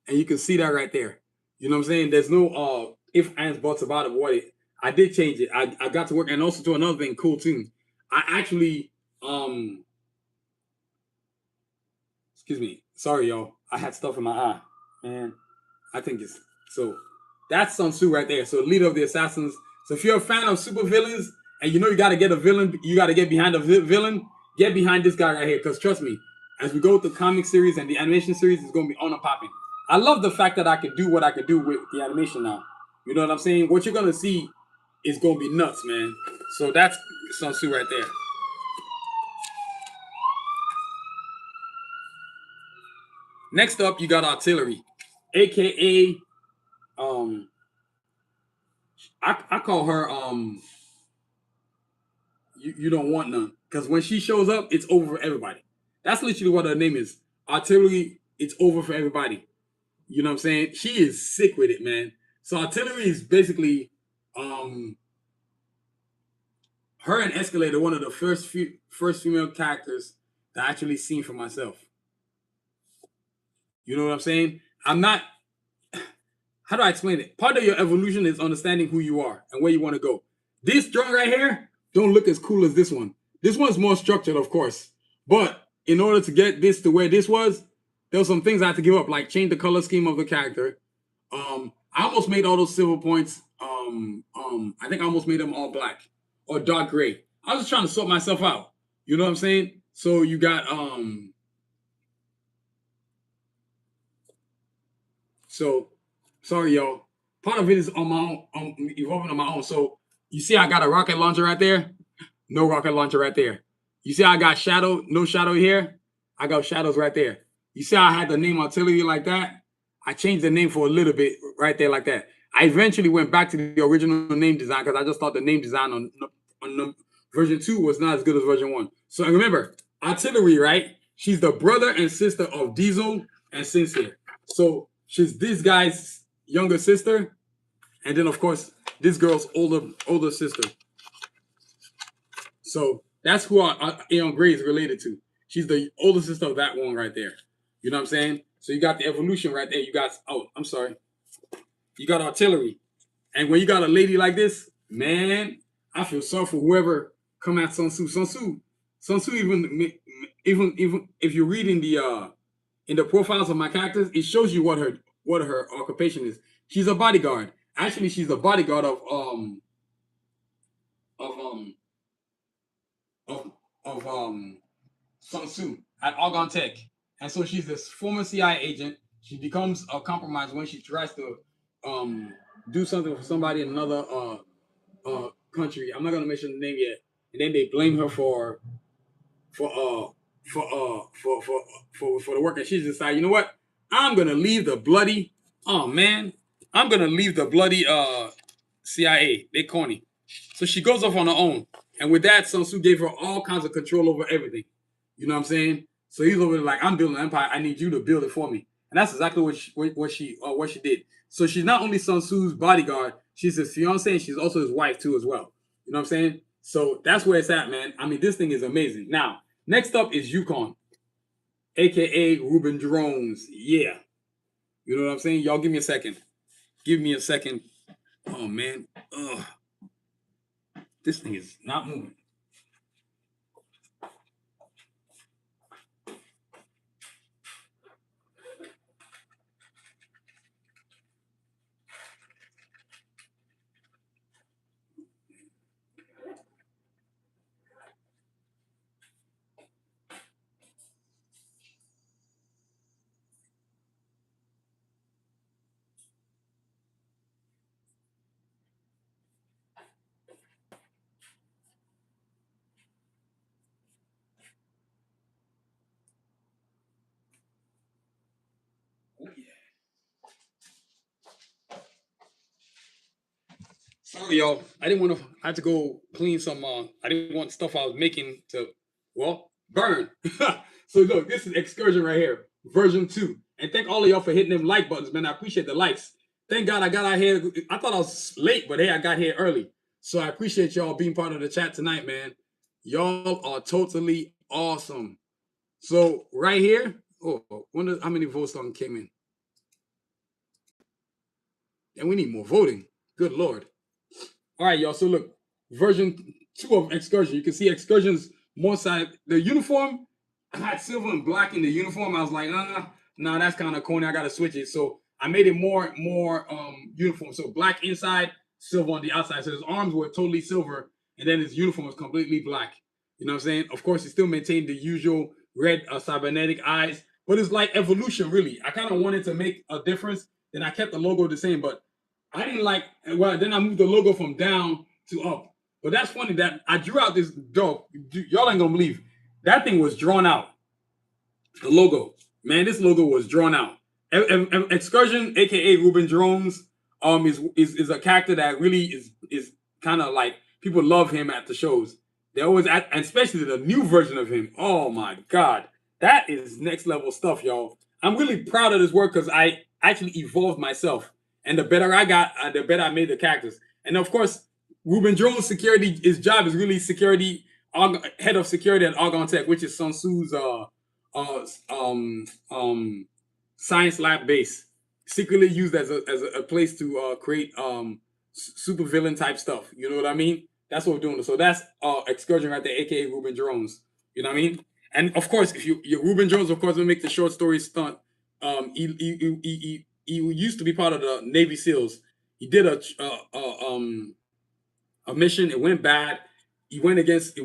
And you can see that right there. You know what I'm saying? There's no ifs, ands, buts about it. What it. I did change it. I got to work. And also to another thing cool too. I actually, excuse me. Sorry, y'all. I had stuff in my eye. Man, I think it's, so that's Sanusi right there. So leader of the assassins. So if you're a fan of super villains and you know you got to get a villain, you got to get behind a villain, get behind this guy right here. Because trust me, as we go with the comic series and the animation series, it's going to be on and popping. I love the fact that I can do what I can do with the animation now. You know what I'm saying? What you're gonna see is gonna be nuts, man. So that's Sun Tzu right there. Next up, you got artillery, aka um, I call her you don't want none, because when she shows up, it's over for everybody. That's literally what her name is. Artillery, it's over for everybody. You know what I'm saying? She is sick with it, man. So artillery is basically her and Escalator, one of the first female characters that I actually seen for myself. You know what I'm saying? I'm not. How do I explain it? Part of your evolution is understanding who you are and where you want to go. This joint right here don't look as cool as this one. This one's more structured, of course. But in order to get this to where this was, there were some things I had to give up, like change the color scheme of the character. I almost made all those silver points. I think I almost made them all black or dark gray. I was just trying to sort myself out. You know what I'm saying? So you got so sorry y'all. Part of it is on my own, evolving on my own. So you see I got a rocket launcher right there? No rocket launcher right there. You see I got shadow, no shadow here? I got shadows right there. You see I had the name artillery like that? I changed the name for a little bit right there like that. I eventually went back to the original name design because I just thought the name design on version 2 was not as good as version 1. So remember, artillery, right? She's the brother and sister of Diesel and Sincere. So she's this guy's younger sister, and then of course this girl's older sister. So that's who Aeon Gray is related to. She's the older sister of that one right there. You know what I'm saying? So you got the evolution right there. You got, oh, I'm sorry. You got artillery. And when you got a lady like this, man, I feel sorry for whoever come at Sun Tzu. Sun Tzu even if you read in the profiles of my characters, it shows you what her occupation is. She's a bodyguard. Actually, she's a bodyguard of Sun Tzu at Argon Tech. And so she's this former CIA agent. She becomes a compromise when she tries to do something for somebody in another country. I'm not gonna mention the name yet. And then they blame her for the work. And she's decided, you know what? I'm gonna leave the bloody. Oh man, I'm gonna leave the bloody CIA. They corny. So she goes off on her own. And with that, Sun Tzu gave her all kinds of control over everything. You know what I'm saying? So he's over there like, I'm building an empire. I need you to build it for me. And that's exactly what she did. So she's not only Sun Tzu's bodyguard, she's his fiance, and she's also his wife too as well. You know what I'm saying? So that's where it's at, man. I mean, this thing is amazing. Now, next up is Yukon, aka Ruben Drones. Yeah. You know what I'm saying? Y'all give me a second. Give me a second. Oh man. Ugh. This thing is not moving. Oh yeah. Sorry, y'all. I didn't want to. I had to go clean some. I didn't want stuff I was making to, well, burn. So look, this is Excursion right here, version 2. And thank all of y'all for hitting them like buttons, man. I appreciate the likes. Thank God I got out here. I thought I was late, but hey, I got here early. So I appreciate y'all being part of the chat tonight, man. Y'all are totally awesome. So right here, oh, wonder how many votes came in. And we need more voting. Good Lord. All right, y'all. So look, version 2 of Excursion. You can see Excursion's more side. The uniform, I had silver and black in the uniform. I was like, nah, that's kind of corny. I gotta switch it. So I made it more uniform. So black inside, silver on the outside. So his arms were totally silver, and then his uniform was completely black. You know what I'm saying? Of course, he still maintained the usual red cybernetic eyes, but it's like evolution, really. I kind of wanted to make a difference, then I kept the logo the same, but I didn't like. Well, then I moved the logo from down to up. But that's funny that I drew out this dog. Y'all ain't gonna believe that thing was drawn out. The logo, man, this logo was drawn out. Excursion, aka Ruben Drones, is a character that really is kind of like people love him at the shows. They always at, and especially the new version of him. Oh my god, that is next level stuff, y'all. I'm really proud of this work because I actually evolved myself, and the better I got, the better I made the characters. And of course, Ruben Drones' security, his job is really security, head of security at Argon Tech, which is Sun Tzu's uh, um, science lab base, secretly used as a place to create super villain type stuff. You know what I mean? That's what we're doing. So that's Excursion right there, aka Ruben Drones. You know what I mean? And of course, if you're Ruben Jones, of course, will make the short story stunt. He used to be part of the Navy SEALs. He did a mission. It went bad. He went against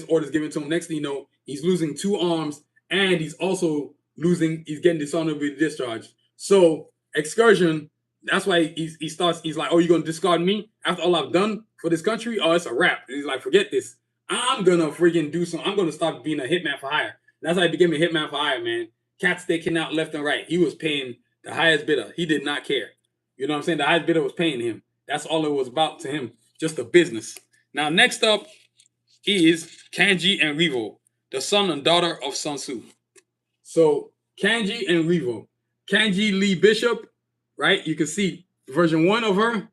orders given to him. Next thing you know, he's losing 2 arms, and he's also losing. He's getting dishonorably discharged. So Excursion. That's why he starts. He's like, "Oh, you're gonna discard me after all I've done for this country? Oh, it's a wrap." And he's like, "Forget this. I'm gonna freaking do something. I'm gonna start being a hitman for hire." That's how he became a hitman for hire, man. Cats taking out left and right. He was paying the highest bidder. He did not care. You know what I'm saying? The highest bidder was paying him. That's all it was about to him. Just a business. Now, next up is Kanji and Revo, the son and daughter of Sun Tzu. So Kanji and Revo. Kanji Lee Bishop, right? You can see version 1 of her,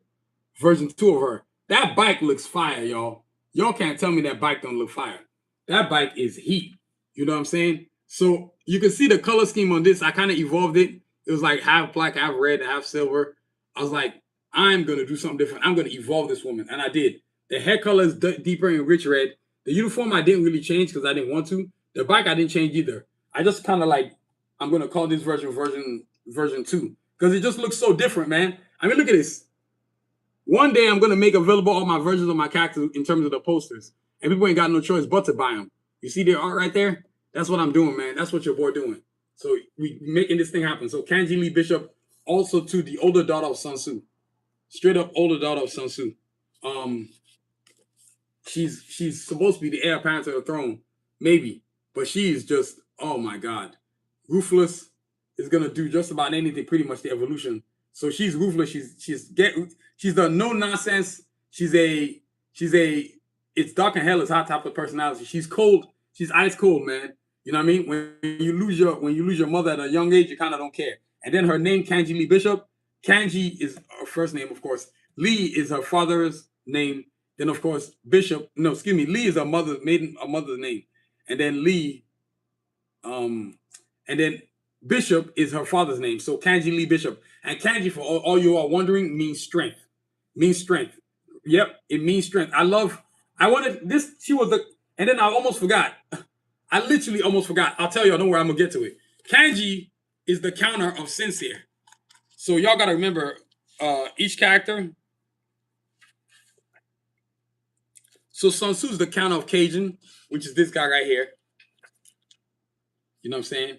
version 2 of her. That bike looks fire, y'all. Y'all can't tell me that bike don't look fire. That bike is heat. You know what I'm saying? So you can see the color scheme on this. I kind of evolved it. It was like half black, half red, half silver. I was like, I'm going to do something different. I'm going to evolve this woman. And I did. The hair color is deeper in rich red. The uniform I didn't really change because I didn't want to. The bike I didn't change either. I just kind of like, I'm going to call this version 2. Because it just looks so different, man. I mean, look at this. One day I'm going to make available all my versions of my characters in terms of the posters. And people ain't got no choice but to buy them. You see their art right there? That's what I'm doing, man. That's what your boy doing. So we making this thing happen. So Kanji Lee Bishop, also to the older daughter of Sun Tzu. Straight up older daughter of Sun Tzu. She's supposed to be the heir apparent to the throne. Maybe. But she's just, oh my God. Ruthless, is gonna do just about anything, pretty much the evolution. So she's ruthless. She's the no nonsense. She's a it's dark and hell is hot type of personality. She's cold. She's ice cold, man. You know what I mean? When you lose your mother at a young age, you kind of don't care. And then her name, Kanji Lee Bishop. Kanji is her first name, of course. Lee is her father's name. Then of course Lee is her mother's name. And then and then Bishop is her father's name. So Kanji Lee Bishop. And Kanji, for all you are wondering, means strength. Means strength. Yep, it means strength. I wanted this, and then I almost forgot. I literally almost forgot. I'll tell y'all, don't worry, I'm gonna get to it. Kanji is the counter of sincere. So y'all gotta remember each character. So Sun Tzu's the counter of Cajun, which is this guy right here. You know what I'm saying?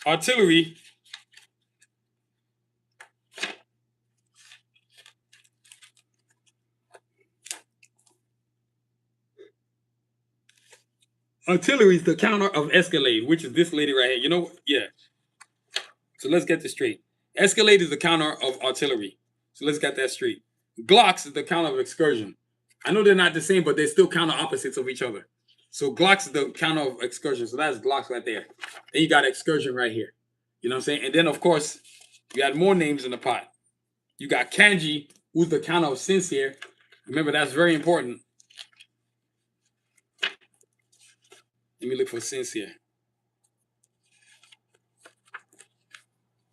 Artillery. Artillery is the counter of Escalade, which is this lady right here. You know, yeah. So let's get this straight. Escalade is the counter of artillery. So let's get that straight. Glocks is the counter of excursion. I know they're not the same, but they're still counter opposites of each other. So Glocks is the counter of excursion. So that's Glocks right there. Then you got excursion right here. You know what I'm saying? And then, of course, you got more names in the pot. You got Kanji, who's the counter of sincere. Remember, that's very important. Let me look for sincere.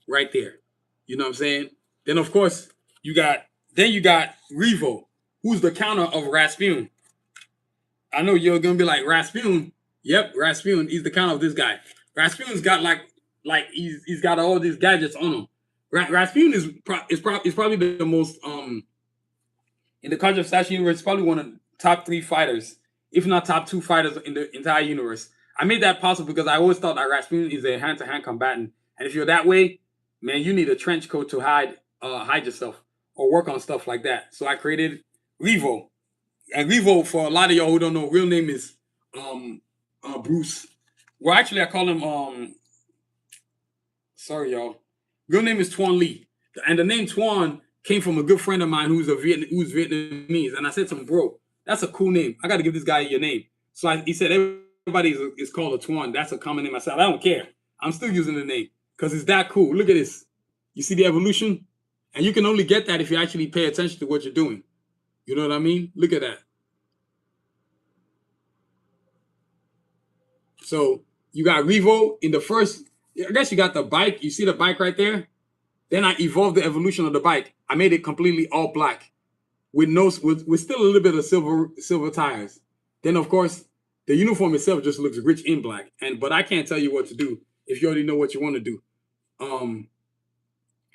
Right there. You know what I'm saying? Then, of course, you got Revo, who's the counter of Rasputin. I know you're going to be like, Rasputin? Yep, Rasputin. He's the counter of this guy. Rasputin's got like he's got all these gadgets on him. Rasputin is probably the most, in the Karjakz Vs Assassins universe, probably one of the top 3 fighters, if not top 2 fighters in the entire universe. I made that possible because I always thought that Rasputin is a hand-to-hand combatant, and if you're that way, man, you need a trench coat to hide yourself or work on stuff like that. So I created Revo, and Revo, for a lot of y'all who don't know, real name is Bruce. Well, actually, I call him sorry, y'all. Real name is Tuan Lee, and the name Tuan came from a good friend of mine who's who's Vietnamese. And I said to him, bro, that's a cool name. I got to give this guy your name. So he said everybody is called a Tuan. That's a common name. I said I don't care. I'm still using the name because it's that cool. Look at this. You see the evolution, and you can only get that if you actually pay attention to what you're doing. You know what I mean? Look at that. So you got Revo in the first. I guess you got the bike. You see the bike right there? Then I evolved the evolution of the bike. I made it completely all black with still a little bit of silver tires. Then of course the uniform itself just looks rich in black. But I can't tell you what to do if you already know what you want to do.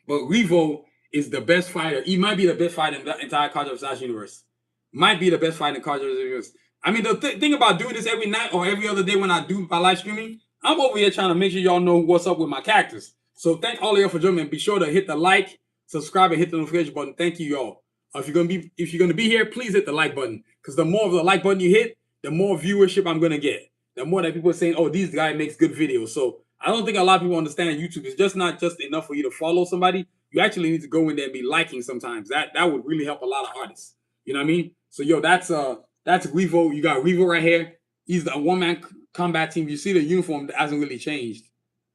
But Revo is the best fighter. He might be the best fighter in the entire Karjakz Vs Assassins universe. Might be the best fighter in Karjakz Vs universe. I mean, the thing about doing this every night or every other day when I do my live streaming, I'm over here trying to make sure y'all know what's up with my characters. So thank all of y'all for joining me. Be sure to hit the like, subscribe, and hit the notification button. Thank you, y'all. If you're gonna be here, please hit the like button. Because the more of the like button you hit, the more viewership I'm gonna get. The more that people are saying, oh, this guy makes good videos. So I don't think a lot of people understand YouTube is just not just enough for you to follow somebody. You actually need to go in there and be liking sometimes. That would really help a lot of artists. You know what I mean? So yo, that's Revo. You got Revo right here. He's the one-man combat team. You see the uniform hasn't really changed.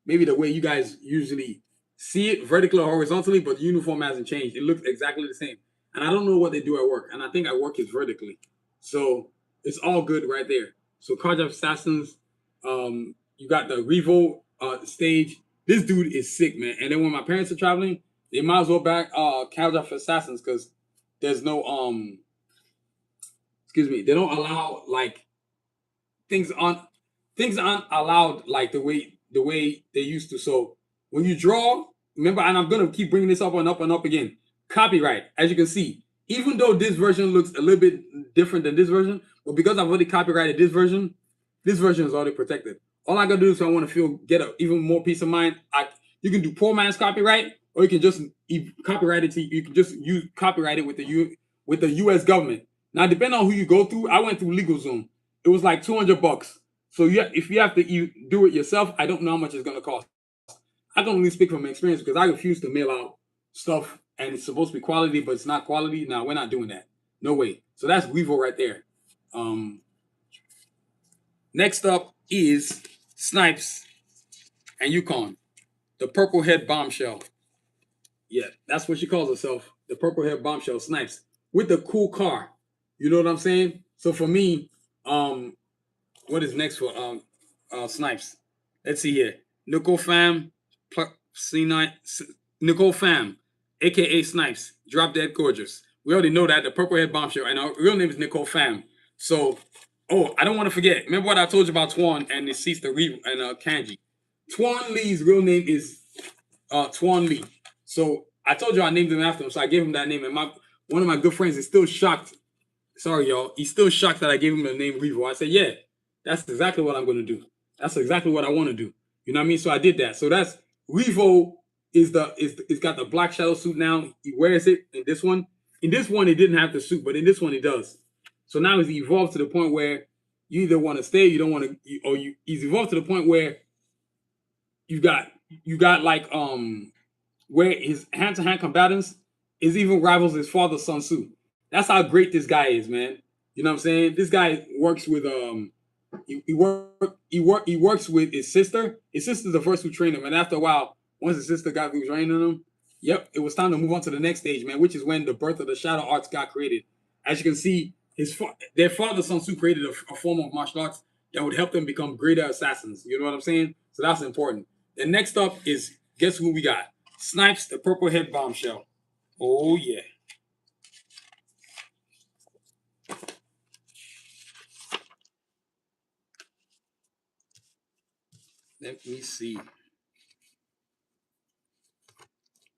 Maybe the way you guys usually see it vertically or horizontally, but the uniform hasn't changed. It looks exactly the same. And I don't know what they do at work. And I think at work is vertically. So it's all good right there. So Karjakz Vs Assassins, you got the Revo stage. This dude is sick, man. And then when my parents are traveling, they might as well back Karjakz Vs Assassins because there's no they don't allow like things aren't allowed like the way they used to. So when you draw, remember, and I'm gonna keep bringing this up and up again. Copyright, as you can see, even though this version looks a little bit different than this version, but because I've already copyrighted this version is already protected. All I gotta do is if I want to get even more peace of mind, you can do poor man's copyright, or you can just copyright it. You can just copyright it with the U.S. government. Now, depending on who you go through, I went through LegalZoom. It was like $200. So if you have to do it yourself, I don't know how much it's gonna cost. I can only speak from experience because I refuse to mail out stuff and it's supposed to be quality, but it's not quality. Now we're not doing that. No way. So that's Weevil right there. Next up is Snipes and Yukon, the purple head bombshell. Yeah, that's what she calls herself, the purple head bombshell Snipes with the cool car. You know what I'm saying? So for me, what is next for Snipes? Let's see here. Nicole Fam, C9, Nicole Fam, aka Snipes, Drop Dead Gorgeous. We already know that, the purple head bombshell, and our real name is Nicole Fam. So, I don't want to forget. Remember what I told you about Tuan and the Cease the Reeve and Kanji. Tuan Lee's real name is Tuan Lee. So I told you I named him after him, so I gave him that name. And one of my good friends is still shocked. Sorry, y'all. He's still shocked that I gave him the name Revo. I said, yeah, that's exactly what I'm going to do. That's exactly what I want to do. You know what I mean? So I did that. So that's Revo it's got the black shadow suit now. He wears it in this one. In this one, he didn't have the suit, but in this one, he does. So now he's evolved to the point where you either want to stay, you don't want to, he's evolved to the point where you got like where his hand-to-hand combatants is even rivals his father Sun Tzu. That's how great this guy is, man. You know what I'm saying? This guy works with he works with his sister. His sister's the first who trained him, and after a while, once his sister got through training him, yep, it was time to move on to the next stage, man. Which is when the birth of the shadow arts got created. As you can see, their father Sun Tzu created a form of martial arts that would help them become greater assassins. You know what I'm saying? So that's important. And next up is, guess who we got? Snipes, the purple head bombshell. Oh yeah. Let me see.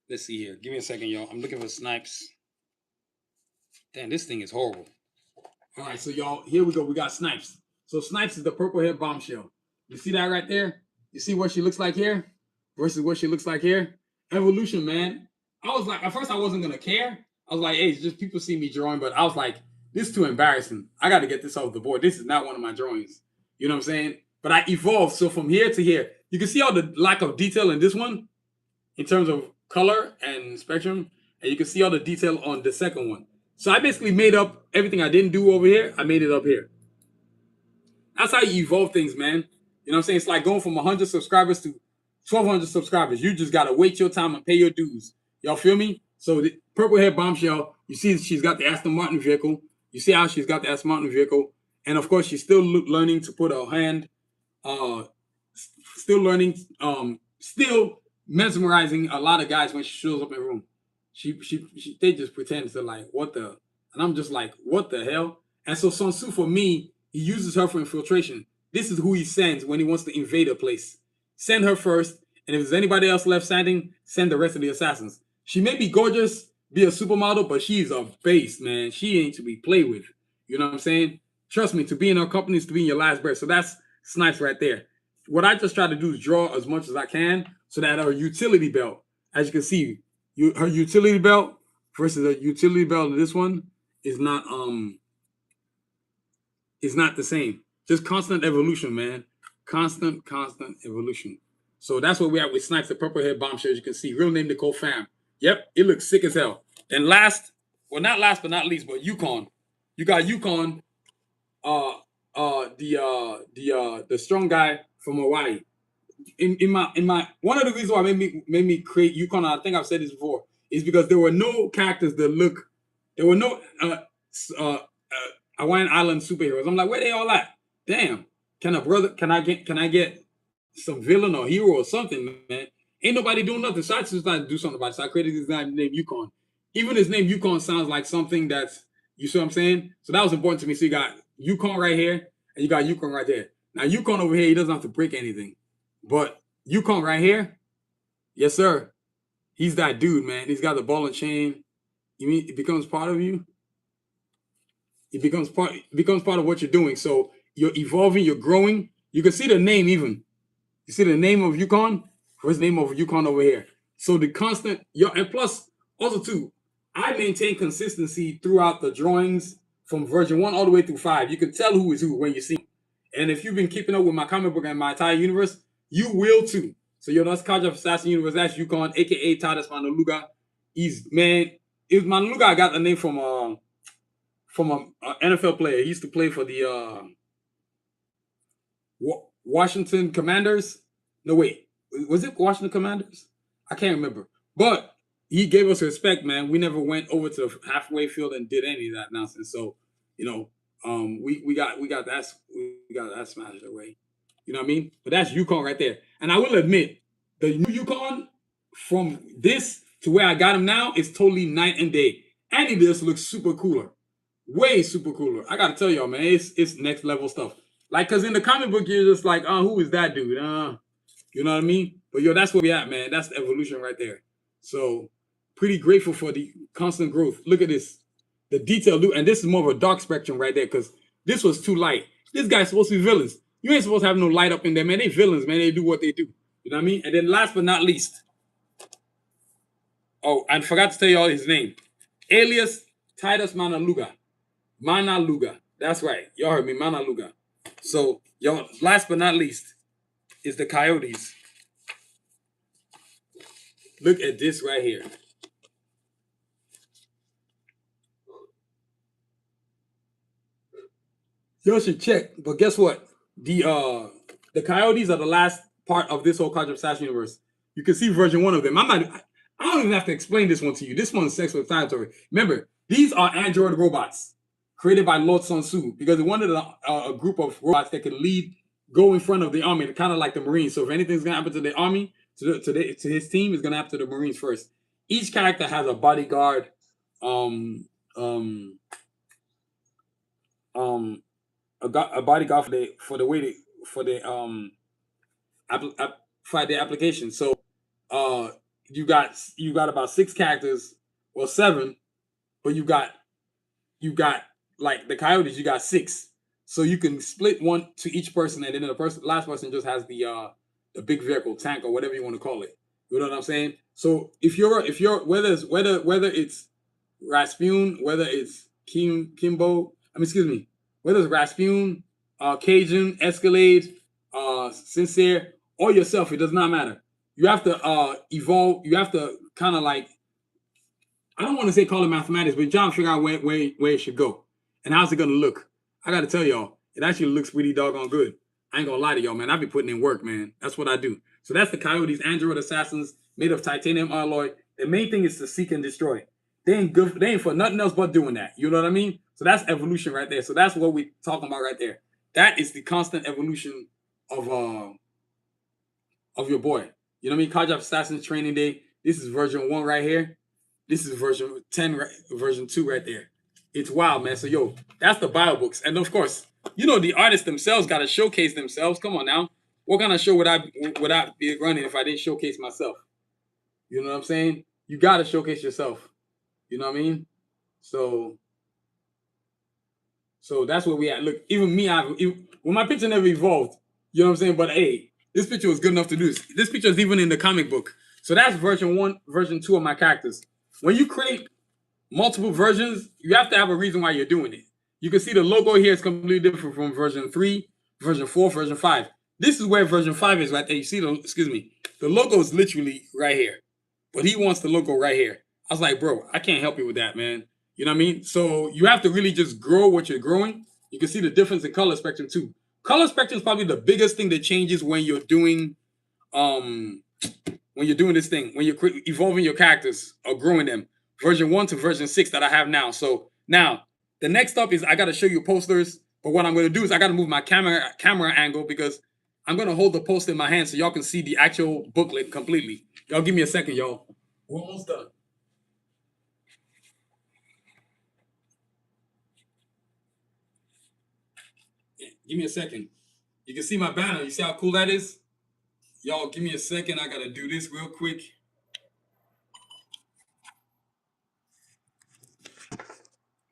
Let's see here. Give me a second, y'all. I'm looking for Snipes. Damn, this thing is horrible. All right, so y'all, here we go. We got Snipes. So Snipes is the purple head bombshell. You see that right there? You see what she looks like here versus what she looks like here? Evolution, man. I was like, at first I wasn't gonna care. I was like, hey, it's just people see me drawing, but I was like, this is too embarrassing. I got to get this off the board. This is not one of my drawings. You know what I'm saying? But I evolved. So from here to here, you can see all the lack of detail in this one in terms of color and spectrum, and you can see all the detail on the second one. So I basically made up everything I didn't do over here. I made it up here. That's how you evolve things, man. You know what I'm saying? It's like going from 100 subscribers to 1,200 subscribers. You just got to wait your time and pay your dues. Y'all feel me? So the purple hair bombshell, you see she's got the Aston Martin vehicle. You see how she's got the Aston Martin vehicle. And of course, she's still learning to put her hand, still learning, still mesmerizing a lot of guys when she shows up in the room. They just pretend to like, what the? And I'm just like, what the hell? And so Sanusi, for me, he uses her for infiltration. This is who he sends when he wants to invade a place. Send her first, and if there's anybody else left standing, send the rest of the assassins. She may be gorgeous, be a supermodel, but she's a beast, man. She ain't to be played with. You know what I'm saying? Trust me, to be in her company is to be in your last breath. So that's snipes right there. What I just try to do is draw as much as I can so that her utility belt, as you can see, her utility belt versus the utility belt of this one is not the same. Just constant evolution, man. Constant evolution. So that's what we have with Snipes, the purple hair bombshell, as you can see. Real name Nicole Pham. Yep, it looks sick as hell. And last, well, not last but not least, but Yukon. You got Yukon, the strong guy from Hawaii. In my one of the reasons why made me create Yukon, I think I've said this before, is because there were no characters that look, there were no Hawaiian Island superheroes. I'm like, where they all at? Damn. Can I get some villain or hero or something, man? Ain't nobody doing nothing. So I just decided to do something about it. So I created this guy named Yukon. Even his name Yukon sounds like something that's, you see what I'm saying? So that was important to me. So you got Yukon right here, and you got Yukon right there. Now Yukon over here, he doesn't have to break anything. But Yukon right here, yes, sir. He's that dude, man. He's got the ball and chain. You mean it becomes part of you? It becomes part of what you're doing. So you're evolving, you're growing. You can see the name even. You see the name of Yukon? Where's the name of Yukon over here? So the constant, and plus, also too, I maintain consistency throughout the drawings from version 1 all the way through 5. You can tell who is who when you see them. And if you've been keeping up with my comic book and my entire universe, you will too. So that's Karjakz Vs Assassins universe. That's Yukon, aka Titus Manaluga. Manaluga. I got the name from a NFL player. He used to play for the Washington Commanders. No, wait. Was it Washington Commanders? I can't remember. But he gave us respect, man. We never went over to the halfway field and did any of that nonsense. So, we got that smashed away. You know what I mean? But that's Yukon right there. And I will admit, the new Yukon from this to where I got him now is totally night and day. And he just looks super cooler. Way super cooler. I gotta tell y'all, man, it's next level stuff. Like, cause in the comic book, you're just like, who is that dude? You know what I mean? But that's where we at, man. That's the evolution right there. So pretty grateful for the constant growth. Look at this. The detail, and this is more of a dark spectrum right there, because this was too light. This guy's supposed to be villains. You ain't supposed to have no light up in there, man. They villains, man. They do what they do. You know what I mean? And then last but not least, I forgot to tell y'all his name. Alias Titus Manaluga. Manaluga. That's right. Y'all heard me. Manaluga. So, y'all, last but not least is the Coyotes. Look at this right here. Y'all should check. But guess what? The Coyotes are the last part of this whole Karjakz Vs Assassins universe. You can see version 1 of them. I don't even have to explain this one to you. This one's sex with territory. Remember, these are android robots created by Lord Sanusi because he wanted a group of robots that could go in front of the army, kind of like the Marines. So if anything's gonna happen to the army, to his team, it's gonna happen to the Marines first. Each character has a bodyguard, a bodyguard for the application. So you got about 6 characters, or 7, but you got like the Coyotes, you got 6. So you can split one to each person, and then last person just has the big vehicle, tank, or whatever you want to call it. You know what I'm saying? So if you're whether it's Rasputin, whether it's Kimbo, I mean excuse me, whether it's Rasputin, Cajun, Escalade, Sincere, or yourself, it does not matter. You have to evolve. You have to kind of like, I don't want to say call it mathematics, but you're trying to figure out where it should go and how's it gonna look. I gotta tell y'all, it actually looks pretty doggone good. I ain't gonna lie to y'all, man. I be putting in work, man. That's what I do. So that's the Coyotes Android Assassins made of titanium alloy. The main thing is to seek and destroy. They ain't good. They ain't for nothing else but doing that. You know what I mean? So that's evolution right there. So that's what we talking about right there. That is the constant evolution of your boy. You know what I mean? Karjakz Assassins Training Day. This is version 1 right here. This is version 10, version 2 right there. It's wild, man. So, yo, that's the bio books. And, of course, you know, the artists themselves got to showcase themselves. Come on now. What kind of show would I be running if I didn't showcase myself? You know what I'm saying? You got to showcase yourself. You know what I mean? So that's where we at. Look, even me, when my picture never evolved, you know what I'm saying? But, hey, this picture was good enough to do this. This picture is even in the comic book. So that's version 1, version 2 of my characters. When you create multiple versions, you have to have a reason why you're doing it. You can see the logo here is completely different from version 3, version 4, version 5. This is where version 5 is right there. You see the logo is literally right here. But he wants the logo right here. I was like, bro, I can't help you with that, man. You know what I mean? So you have to really just grow what you're growing. You can see the difference in color spectrum too. Color spectrum is probably the biggest thing that changes when you're doing this thing, when you're evolving your characters or growing them. Version 1 to version 6 that I have now. So now the next up is I got to show you posters. But what I'm going to do is I got to move my camera angle because I'm going to hold the poster in my hand so y'all can see the actual booklet completely. Y'all give me a second, y'all. We're almost done. Yeah, give me a second. You can see my banner. You see how cool that is? Y'all, give me a second. I got to do this real quick.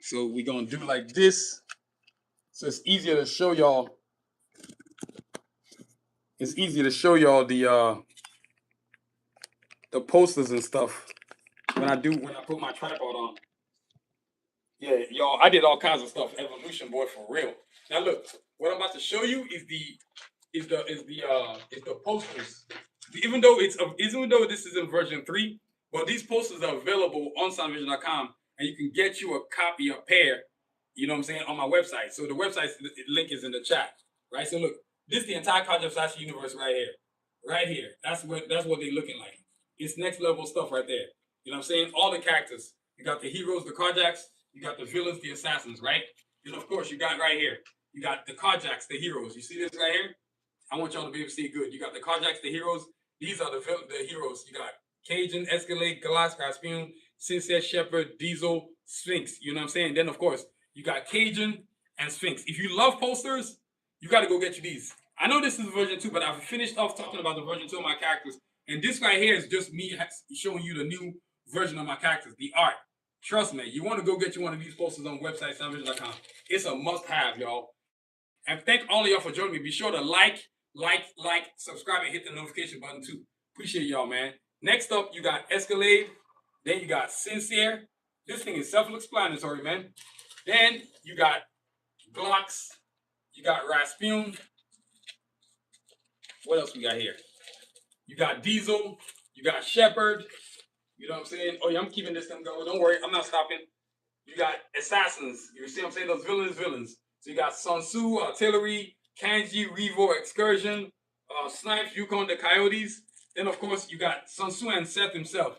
So we're going to do like this. So it's easier to show y'all. It's easier to show y'all the posters and stuff when I put my tripod on. Yeah, y'all, I did all kinds of stuff. Evolution, boy, for real. Now look, what I'm about to show you is the posters. Even though this is in version 3, but these posters are available on soundvision.com, and you can get you a copy, a pair. You know what I'm saying, on my website. So the website link is in the chat, right? So look, this is the entire Karjakz Assassins universe right here, right here. That's what they're looking like. It's next level stuff right there. You know what I'm saying? All the characters. You got the heroes, the Karjakz. You got the villains, the assassins, right? And of course, you got right here. You got the Karjakz, the heroes. You see this right here? I want y'all to be able to see it good. You got the Karjakz, the heroes. These are the heroes. You got Cajun, Escalade, Galas, Rasputin, Sincere, Shepherd, Diesel, Sphinx. You know what I'm saying? Then, of course, you got Cajun and Sphinx. If you love posters, you got to go get you these. I know this is version 2, but I've finished off talking about the version 2 of my characters. And this right here is just me showing you the new version of my characters, the art. Trust me, you want to go get you one of these posters on website, soundvision.com. It's a must-have, y'all. And thank all of y'all for joining me. Be sure to like, subscribe, and hit the notification button too. Appreciate y'all, man. Next up, you got Escalade. Then you got Sincere. This thing is self-explanatory, man. Then you got Glocks. You got Rasputin. What else we got here? You got Diesel. You got Shepherd. You know what I'm saying? Oh, yeah, I'm keeping this thing going. Don't worry, I'm not stopping. You got assassins. You see what I'm saying? Those villains. So you got Sanusi, Artillery, Kanji, Revo, Excursion, Snipes, Yukon, the Coyotes. Then, of course, you got Sanusi and Seth himself.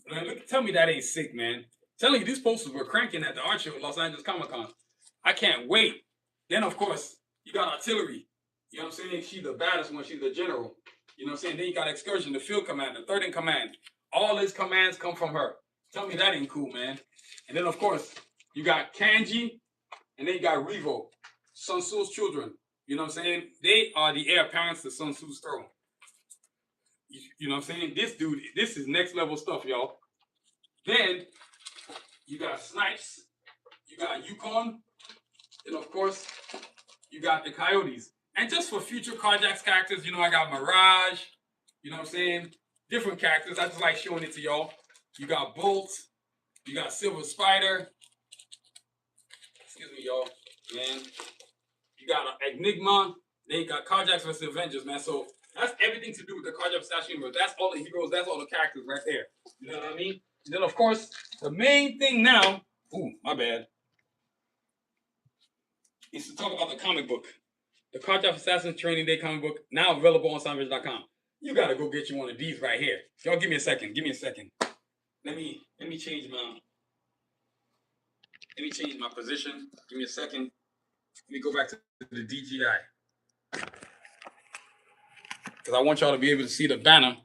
Man, look, tell me that ain't sick, man. Telling you, these posters were cranking at the art show at Los Angeles Comic-Con. I can't wait. Then, of course, you got Artillery. You know what I'm saying? She's the baddest one. She's the general. You know what I'm saying? Then you got Excursion, the field commander, third in command. All his commands come from her. Tell me that ain't cool, man. And then, of course, you got Kanji, and then you got Revo, Sun Tzu's children. You know what I'm saying? They are the heir apparents to Sun Tzu's throne. You know what I'm saying? This dude, this is next level stuff, y'all. Then, you got Snipes, you got Yukon, and of course, you got the Coyotes. And just for future Karjakz characters, you know, I got Mirage, you know what I'm saying? Different characters. I just like showing it to y'all. You got Bolt, you got Silver Spider. Excuse me, y'all. Man. You got Enigma. They got Karjakz vs Avengers, man. So that's everything to do with the Karjakz vs Assassins universe. That's all the heroes. That's all the characters right there. You know what I mean? And then, of course, the main thing now. Ooh, my bad. Is to talk about the comic book. The Karjakz vs Assassins Training Day comic book, now available on Sanusi.com. You gotta go get you one of these right here. Y'all give me a second. Give me a second. Let me change my position. Give me a second. Let me go back to the DGI. Because I want y'all to be able to see the banner.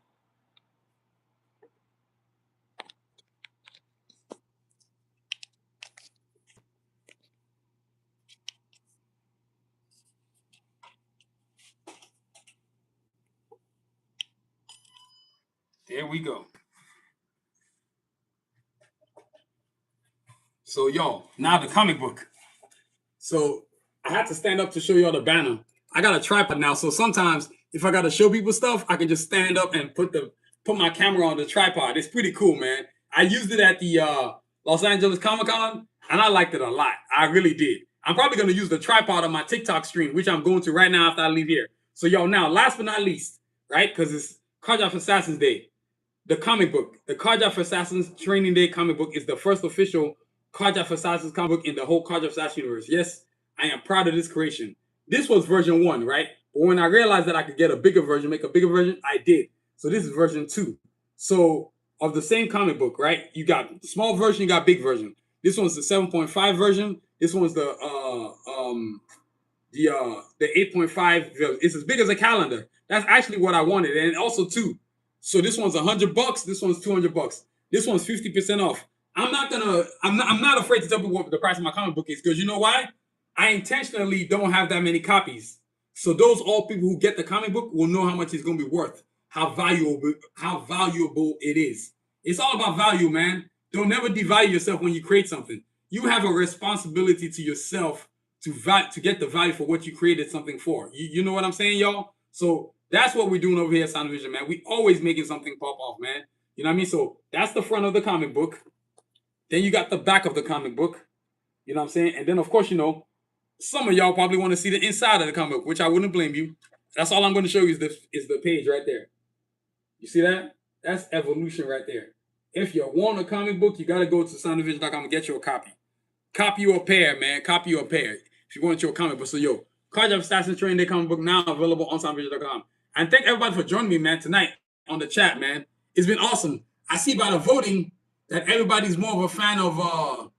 There we go. So, y'all, now the comic book. So, I had to stand up to show y'all the banner. I got a tripod now, so sometimes if I got to show people stuff, I can just stand up and put my camera on the tripod. It's pretty cool, man. I used it at the Los Angeles Comic-Con, and I liked it a lot. I really did. I'm probably going to use the tripod on my TikTok stream, which I'm going to right now after I leave here. So, y'all, now, last but not least, right, because it's Karjakz Vs Assassins Day, the comic book, the Karjakz Vs Assassins Training Day comic book is the first official Karjakz Vs Assassins comic book in the whole Karjakz Vs Assassins universe. Yes, I am proud of this creation. This was version 1, right? But when I realized that I could get a bigger version, make a bigger version, I did. So this is version 2. So of the same comic book, right? You got small version, you got big version. This one's the 7.5 version. This one's the 8.5. It's as big as a calendar. That's actually what I wanted, and also too. So this one's $100. This one's $200. This one's 50% off. I'm not afraid to tell people what the price of my comic book is, because you know why? I intentionally don't have that many copies. So those all people who get the comic book will know how much it's going to be worth, how valuable it is. It's all about value, man. Don't never devalue yourself when you create something. You have a responsibility to yourself to get the value for what you created something for. You know what I'm saying, y'all? So that's what we're doing over here at Sound Vision, man. We always making something pop off, man. You know what I mean? So that's the front of the comic book. Then you got the back of the comic book. You know what I'm saying? And then, of course, you know, some of y'all probably want to see the inside of the comic book, which I wouldn't blame you. That's all I'm going to show you is the page right there. You see that? That's evolution right there. If you want a comic book, you got to go to soundofvision.com and get you a copy. Copy you a pair, man. Copy you a pair if you want your comic book. So, yo, Karjakz Vs Assassins Training Day comic book now available on soundofvision.com. And thank everybody for joining me, man, tonight on the chat, man. It's been awesome. I see by the voting that everybody's more of a fan of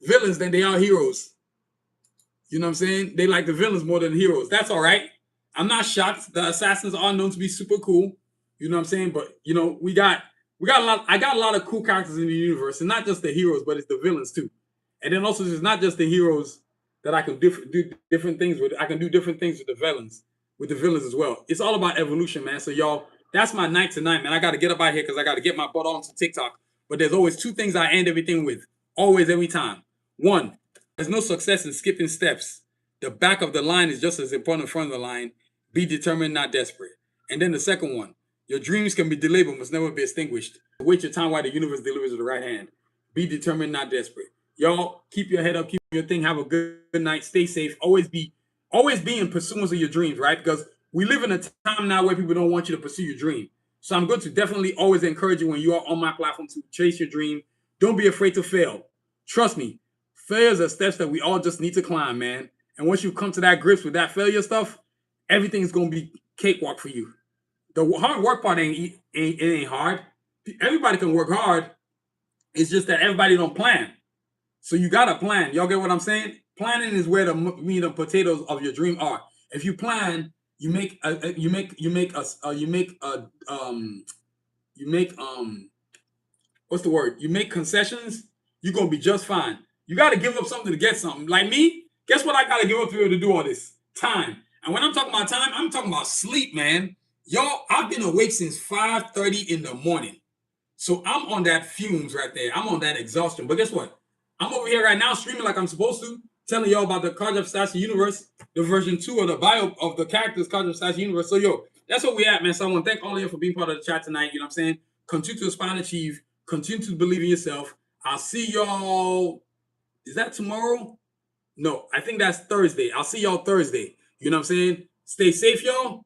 villains than they are heroes. You know what I'm saying? They like the villains more than the heroes. That's all right. I'm not shocked. The assassins are known to be super cool. You know what I'm saying? But you know, we got a lot. I got a lot of cool characters in the universe, and not just the heroes, but it's the villains too. And then also, it's not just the heroes that I can do different things with. I can do different things with the villains as well. It's all about evolution, man. So y'all, that's my night tonight, man. I got to get up out here because I got to get my butt onto TikTok. But there's always 2 things I end everything with. Always, every time. 1, there's no success in skipping steps. The back of the line is just as important in front of the line. Be determined, not desperate. And then the second one, your dreams can be delayed but must never be extinguished. Wait your time while the universe delivers with the right hand. Be determined, not desperate. Y'all, keep your head up, keep your thing, have a good night, stay safe. Always be in pursuance of your dreams, right? Because we live in a time now where people don't want you to pursue your dream. So I'm going to definitely always encourage you when you are on my platform to chase your dream. Don't be afraid to fail. Trust me, failures are steps that we all just need to climb, man. And once you come to that grips with that failure stuff, everything's going to be cakewalk for you. The hard work part ain't hard. Everybody can work hard. It's just that everybody don't plan. So you got to plan. Y'all get what I'm saying? Planning is where the meat and potatoes of your dream are. If you plan, you make what's the word? You make concessions, you're going to be just fine. You got to give up something to get something. Like me, guess what I got to give up to be able to do all this? Time. And when I'm talking about time, I'm talking about sleep, man. Y'all, I've been awake since 5:30 in the morning. So I'm on that fumes right there. I'm on that exhaustion. But guess what? I'm over here right now streaming like I'm supposed to. telling y'all about the Karjakz Vs Assassins universe, the version 2 of the bio of the characters Karjakz Vs Assassins universe. So yo, that's what we at, man. So I want to thank all of you for being part of the chat tonight. You know what I'm saying? Continue to aspire and achieve. Continue to believe in yourself. I'll see y'all. Is that tomorrow? No, I think that's Thursday. I'll see y'all Thursday. You know what I'm saying? Stay safe, y'all.